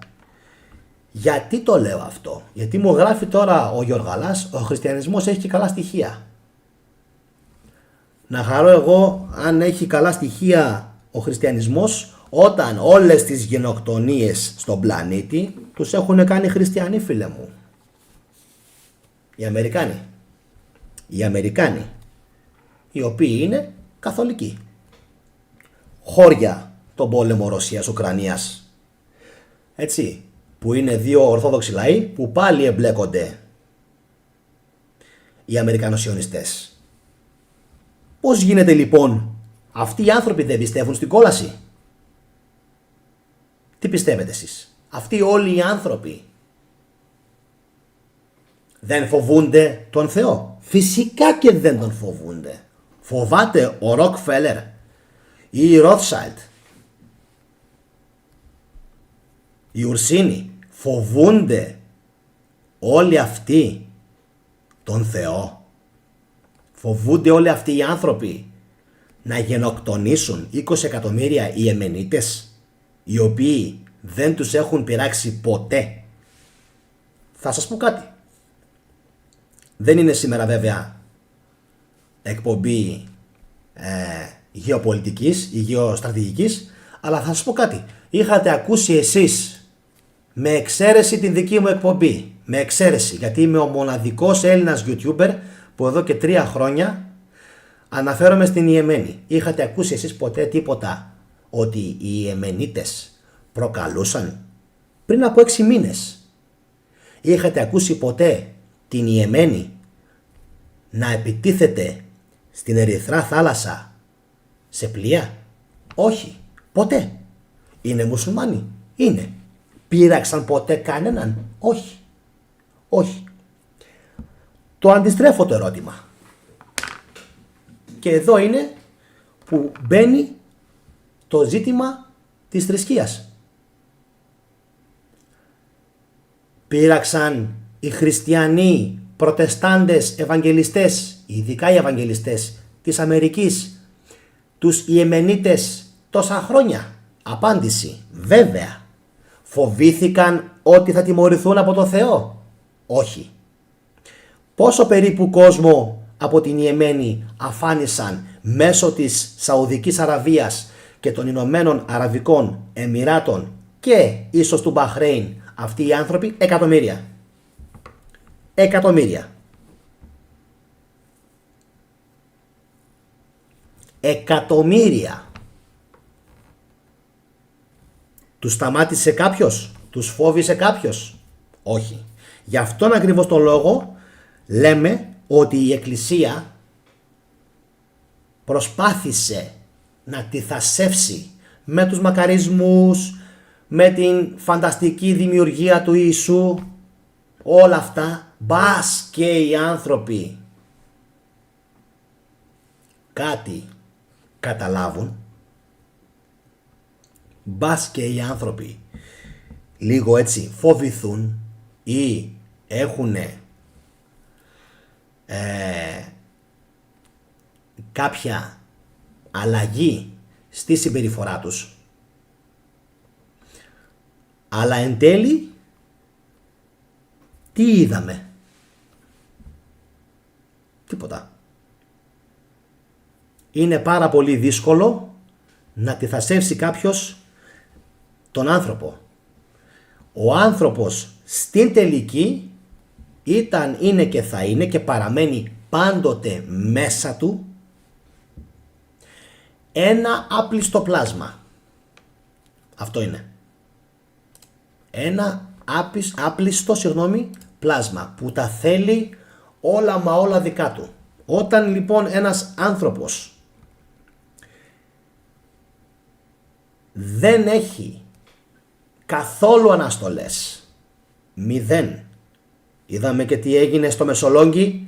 Γιατί το λέω αυτό? Γιατί μου γράφει τώρα ο Γιωργαλάς, ο χριστιανισμός έχει και καλά στοιχεία. Να χαρώ εγώ αν έχει καλά στοιχεία ο χριστιανισμός, όταν όλες τις γενοκτονίες στον πλανήτη τους έχουν κάνει χριστιανοί, φίλε μου. Οι Αμερικάνοι. Οι Αμερικάνοι, οι οποίοι είναι καθολικοί. Χώρια τον πόλεμο Ρωσίας-Ουκρανίας. Έτσι, που είναι δύο ορθόδοξοι λαοί που πάλι εμπλέκονται οι Αμερικανοσιωνιστές. Πώς γίνεται λοιπόν αυτοί οι άνθρωποι δεν πιστεύουν στην κόλαση? Τι πιστεύετε εσείς? Αυτοί όλοι οι άνθρωποι δεν φοβούνται τον Θεό? Φυσικά και δεν τον φοβούνται. Φοβάται ο Ροκφέλερ ή η Ρόθσαϊλντ, η Ουρσίνη? Φοβούνται όλοι αυτοί τον Θεό? Φοβούνται όλοι αυτοί οι άνθρωποι να γενοκτονήσουν 20 εκατομμύρια Ιεμενίτες, οι οποίοι δεν τους έχουν πειράξει ποτέ? Θα σας πω κάτι. Δεν είναι σήμερα βέβαια εκπομπή γεωπολιτικής ή γεωστρατηγικής, αλλά θα σας πω κάτι. Είχατε ακούσει εσείς, με εξαίρεση την δική μου εκπομπή, με εξαίρεση, γιατί είμαι ο μοναδικός Έλληνας YouTuber που εδώ και 3 χρόνια αναφέρομαι στην Ιεμένη. Είχατε ακούσει εσείς ποτέ τίποτα ότι οι Ιεμενίτες προκαλούσαν πριν από 6 μήνες? Είχατε ακούσει ποτέ την Ιεμένη να επιτίθεται στην Ερυθρά θάλασσα σε πλοία? Όχι, ποτέ. Είναι μουσουλμάνοι? Είναι. Πείραξαν ποτέ κανέναν? Όχι. Όχι. Το αντιστρέφω το ερώτημα. Και εδώ είναι που μπαίνει το ζήτημα της θρησκείας. Πείραξαν οι χριστιανοί, προτεστάντες, ευαγγελιστές, ειδικά οι ευαγγελιστές της Αμερικής, τους Ιεμενίτες τόσα χρόνια? Απάντηση, βέβαια. Φοβήθηκαν ότι θα τιμωρηθούν από το Θεό? Όχι. Πόσο περίπου κόσμο από την Ιεμένη αφάνισαν μέσω της Σαουδικής Αραβίας και των Ηνωμένων Αραβικών Εμιράτων και ίσως του Μπαχρέιν αυτοί οι άνθρωποι? Εκατομμύρια. Εκατομμύρια. Εκατομμύρια. Τους σταμάτησε κάποιος? Τους φόβησε κάποιος? Όχι. Γι' αυτόν ακριβώς τον λόγο λέμε ότι η Εκκλησία προσπάθησε να τυθασεύσει με τους μακαρισμούς, με την φανταστική δημιουργία του Ιησού, όλα αυτά, μπας και οι άνθρωποι κάτι καταλάβουν, μπας και οι άνθρωποι λίγο έτσι φοβηθούν ή έχουν κάποια αλλαγή στη συμπεριφορά τους. Αλλά εν τέλει τι είδαμε? Τίποτα. Είναι πάρα πολύ δύσκολο να τυθασεύσει κάποιος τον άνθρωπο. Ο άνθρωπος στην τελική ήταν, είναι και θα είναι και παραμένει πάντοτε μέσα του ένα άπλιστο πλάσμα. Αυτό είναι. Ένα άπλιστο πλάσμα που τα θέλει όλα μα όλα δικά του. Όταν λοιπόν ένας άνθρωπος δεν έχει καθόλου αναστολές. 0. Είδαμε και τι έγινε στο Μεσολόγγι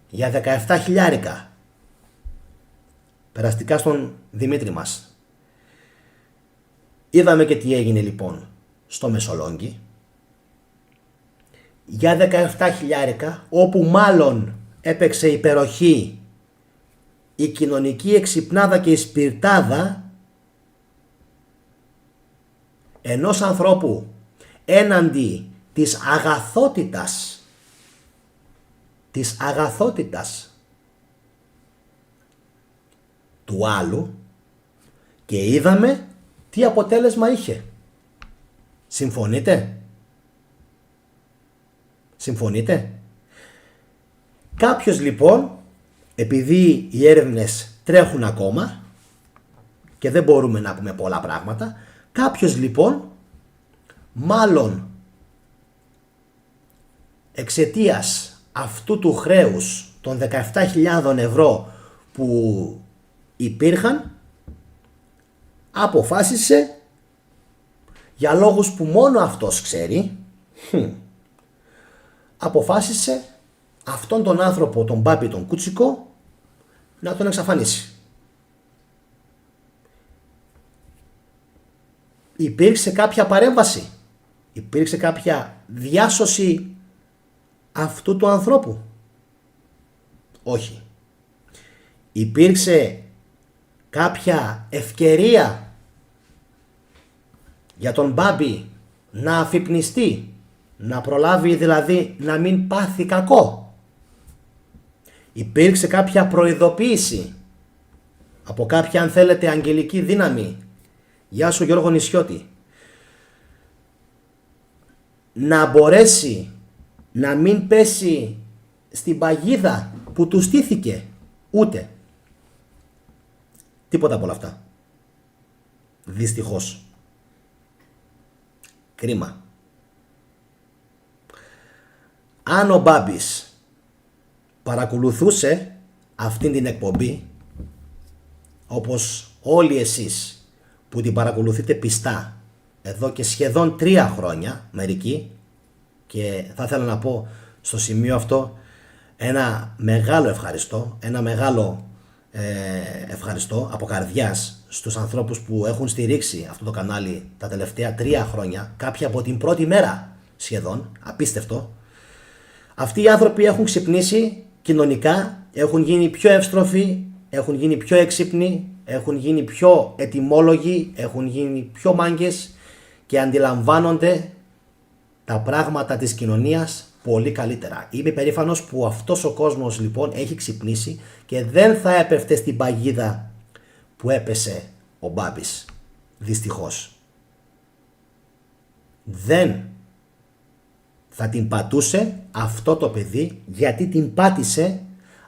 για 17 χιλιάρικα. Περαστικά στον Δημήτρη μας. Είδαμε και τι έγινε λοιπόν στο Μεσολόγγι για 17 χιλιάρικα, όπου μάλλον έπαιξε υπεροχή η κοινωνική εξυπνάδα και η σπιρτάδα ενός ανθρώπου έναντι της αγαθότητας του άλλου, και είδαμε τι αποτέλεσμα είχε. Συμφωνείτε? Συμφωνείτε? Κάποιος λοιπόν, επειδή οι έρευνες τρέχουν ακόμα και δεν μπορούμε να πούμε πολλά πράγματα, κάποιος λοιπόν μάλλον εξαιτίας αυτού του χρέους των 17.000 ευρώ που υπήρχαν, αποφάσισε για λόγους που μόνο αυτός ξέρει, αποφάσισε αυτόν τον άνθρωπο, τον Μπάμπη τον Κούτσικο, να τον εξαφανίσει. Υπήρξε κάποια παρέμβαση, υπήρξε κάποια διάσωση αυτού του ανθρώπου? Όχι. Υπήρξε κάποια ευκαιρία για τον Μπάμπη να αφυπνιστεί, να προλάβει δηλαδή να μην πάθει κακό? Υπήρξε κάποια προειδοποίηση από κάποια, αν θέλετε, αγγελική δύναμη? Γεια σου Γιώργο Νησιώτη. Να μπορέσει να μην πέσει στην παγίδα που του στήθηκε? Ούτε. Τίποτα από όλα αυτά. Δυστυχώς. Κρίμα. Αν ο Μπάμπης παρακολουθούσε αυτήν την εκπομπή, όπως όλοι εσείς που την παρακολουθείτε πιστά εδώ και σχεδόν 3 χρόνια μερικοί, και θα ήθελα να πω στο σημείο αυτό ένα μεγάλο ευχαριστώ, ευχαριστώ από καρδιάς στους ανθρώπους που έχουν στηρίξει αυτό το κανάλι τα τελευταία 3 χρόνια, κάποιοι από την πρώτη μέρα σχεδόν, απίστευτο. Αυτοί οι άνθρωποι έχουν ξυπνήσει κοινωνικά, έχουν γίνει πιο εύστροφοι, έχουν γίνει πιο έξυπνοι, έχουν γίνει πιο ετοιμόλογοι, έχουν γίνει πιο μάγκες και αντιλαμβάνονται τα πράγματα της κοινωνίας πολύ καλύτερα. Είμαι περήφανος που αυτός ο κόσμος λοιπόν έχει ξυπνήσει και δεν θα έπεφτε στην παγίδα που έπεσε ο Μπάμπης. Δυστυχώς. Δεν θα την πατούσε αυτό το παιδί, γιατί την πάτησε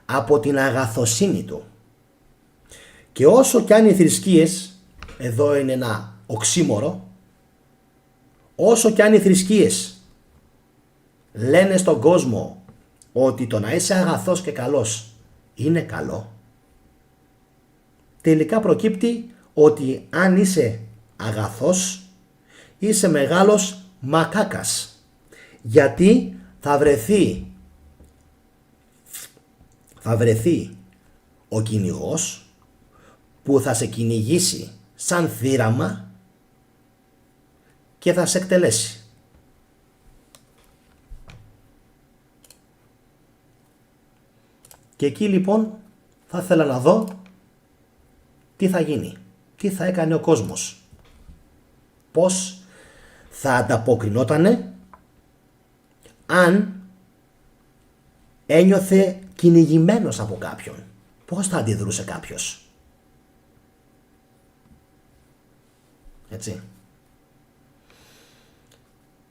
από την αγαθοσύνη του. Και όσο κι αν οι θρησκείες, εδώ είναι ένα οξύμορο, όσο κι αν οι θρησκείες λένε στον κόσμο ότι το να είσαι αγαθός και καλός είναι καλό, τελικά προκύπτει ότι αν είσαι αγαθός είσαι μεγάλος μακάκας, γιατί θα βρεθεί ο κυνηγός που θα σε κυνηγήσει σαν θύραμα και θα σε εκτελέσει. Και εκεί λοιπόν θα ήθελα να δω τι θα γίνει, τι θα έκανε ο κόσμος, πώς θα ανταποκρινότανε αν ένιωθε κυνηγημένος από κάποιον. Πώς θα αντιδρούσε κάποιος? Έτσι.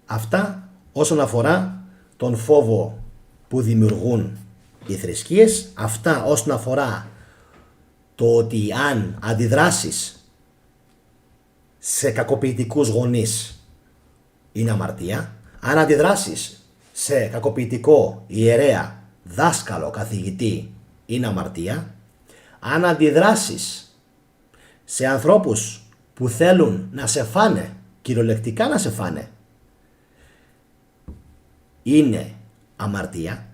Αυτά όσον αφορά τον φόβο που δημιουργούν οι θρησκείες. Αυτά όσον αφορά το ότι αν αντιδράσεις σε κακοποιητικούς γονείς είναι αμαρτία. Αν αντιδράσεις σε κακοποιητικό ιερέα, δάσκαλο, καθηγητή είναι αμαρτία. Αν αντιδράσεις σε ανθρώπους που θέλουν να σε φάνε κυριολεκτικά να σε φάνε. Είναι αμαρτία,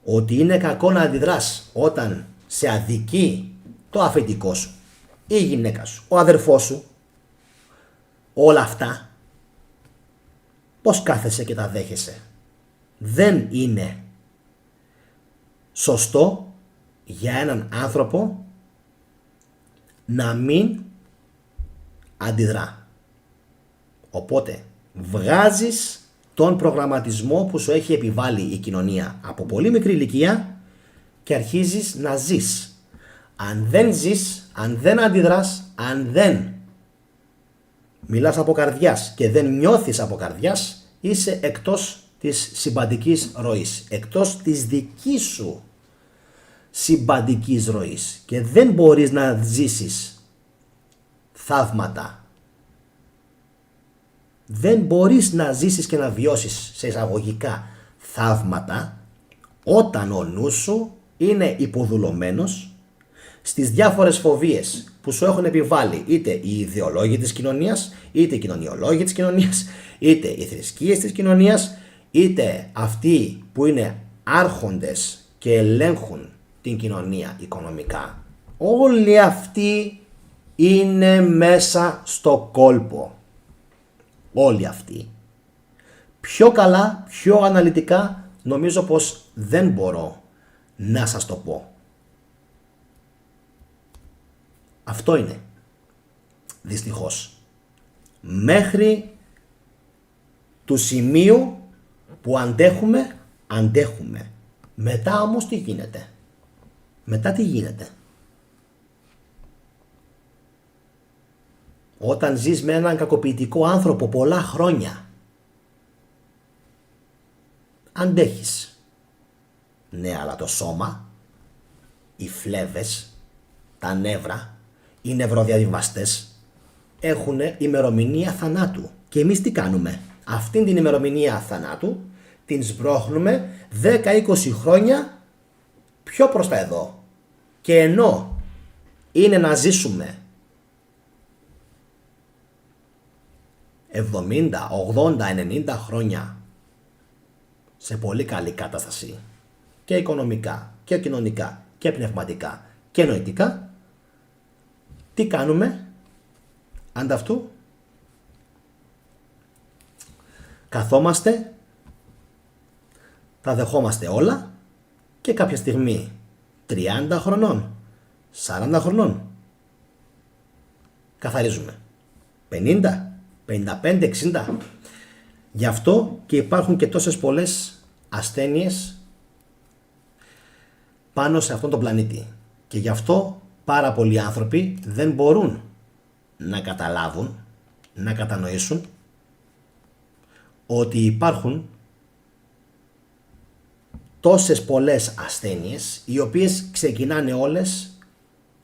ότι είναι κακό να αντιδράς όταν σε αδικεί το αφεντικό σου, η γυναίκα σου, ο αδερφός σου, όλα αυτά, πώς κάθεσαι και τα δέχεσαι? Δεν είναι σωστό για έναν άνθρωπο να μην αντιδρά. Οπότε βγάζεις τον προγραμματισμό που σου έχει επιβάλει η κοινωνία από πολύ μικρή ηλικία και αρχίζεις να ζεις. Αν δεν ζεις, αν δεν αντιδράς, αν δεν μιλάς από καρδιάς και δεν νιώθεις από καρδιάς, είσαι εκτός της συμπαντικής ροής, εκτός της δικής σου συμπαντικής ροής και δεν μπορείς να ζήσεις θαύματα. Δεν μπορείς να ζήσεις και να βιώσεις σε εισαγωγικά θαύματα όταν ο νους σου είναι υποδουλωμένος στις διάφορες φοβίες που σου έχουν επιβάλει είτε οι ιδεολόγοι της κοινωνίας, είτε οι κοινωνιολόγοι της κοινωνίας, είτε οι θρησκείες της κοινωνίας, είτε αυτοί που είναι άρχοντες και ελέγχουν την κοινωνία οικονομικά. Όλοι αυτοί είναι μέσα στο κόλπο. Όλοι αυτοί. Πιο καλά, πιο αναλυτικά νομίζω πως δεν μπορώ να σας το πω. Αυτό είναι. Δυστυχώς. Μέχρι του σημείου που αντέχουμε. Μετά όμως τι γίνεται? Μετά τι γίνεται? Όταν ζεις με έναν κακοποιητικό άνθρωπο πολλά χρόνια, αντέχεις. Ναι, αλλά το σώμα, οι φλέβες, τα νεύρα, οι νευροδιαβιβαστές έχουν ημερομηνία θανάτου. Και εμείς τι κάνουμε? Αυτήν την ημερομηνία θανάτου την σμπρώχνουμε 10-20 χρόνια πιο προς τα εδώ. Και ενώ είναι να ζήσουμε 70, 80, 90 χρόνια σε πολύ καλή κατάσταση και οικονομικά και κοινωνικά και πνευματικά και νοητικά, τι κάνουμε ανταυτού? Καθόμαστε, τα δεχόμαστε όλα και κάποια στιγμή 30 χρονών, 40 χρονών καθαρίζουμε. 50, 55, 60. Γι' αυτό και υπάρχουν και τόσες πολλές ασθένειες πάνω σε αυτόν τον πλανήτη. Και γι' αυτό πάρα πολλοί άνθρωποι δεν μπορούν να καταλάβουν, να κατανοήσουν ότι υπάρχουν τόσες πολλές ασθένειες οι οποίες ξεκινάνε όλες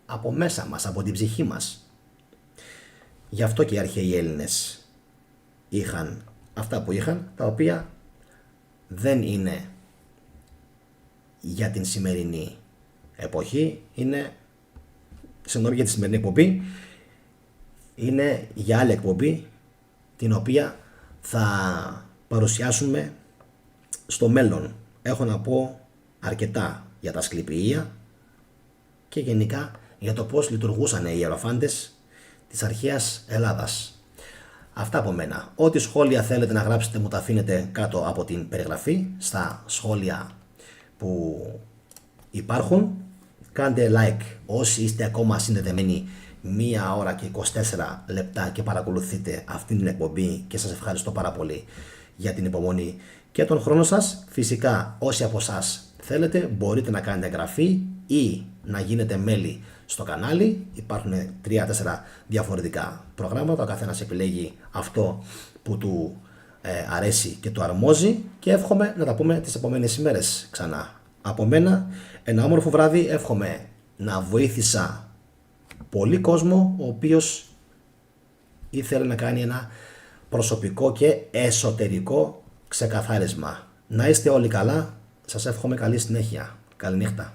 από μέσα μας, από την ψυχή μας. Γι' αυτό και οι αρχαίοι Έλληνες είχαν αυτά που είχαν, τα οποία δεν είναι για την σημερινή εποχή, για τη σημερινή εκπομπή, είναι για άλλη εκπομπή, την οποία θα παρουσιάσουμε στο μέλλον. Έχω να πω αρκετά για τα ασκληπιεία και γενικά για το πώς λειτουργούσαν οι ιεροφάντες της αρχαίας Ελλάδας. Αυτά από μένα. Ό,τι σχόλια θέλετε να γράψετε μου τα αφήνετε κάτω από την περιγραφή, στα σχόλια που υπάρχουν. Κάντε like όσοι είστε ακόμα συνδεδεμένοι 1 ώρα και 24 λεπτά και παρακολουθείτε αυτήν την εκπομπή, και σας ευχαριστώ πάρα πολύ για την υπομονή και τον χρόνο σας. Φυσικά όσοι από εσάς θέλετε μπορείτε να κάνετε εγγραφή ή να γίνετε μέλη στο κανάλι. Υπάρχουν 3-4 διαφορετικά προγράμματα, ο καθένας επιλέγει αυτό που του αρέσει και του αρμόζει, και εύχομαι να τα πούμε τις επόμενες ημέρες ξανά. Από μένα ένα όμορφο βράδυ, εύχομαι να βοήθησα πολύ κόσμο ο οποίος ήθελε να κάνει ένα προσωπικό και εσωτερικό ξεκαθάρισμα. Να είστε όλοι καλά, σας εύχομαι καλή συνέχεια. Καληνύχτα.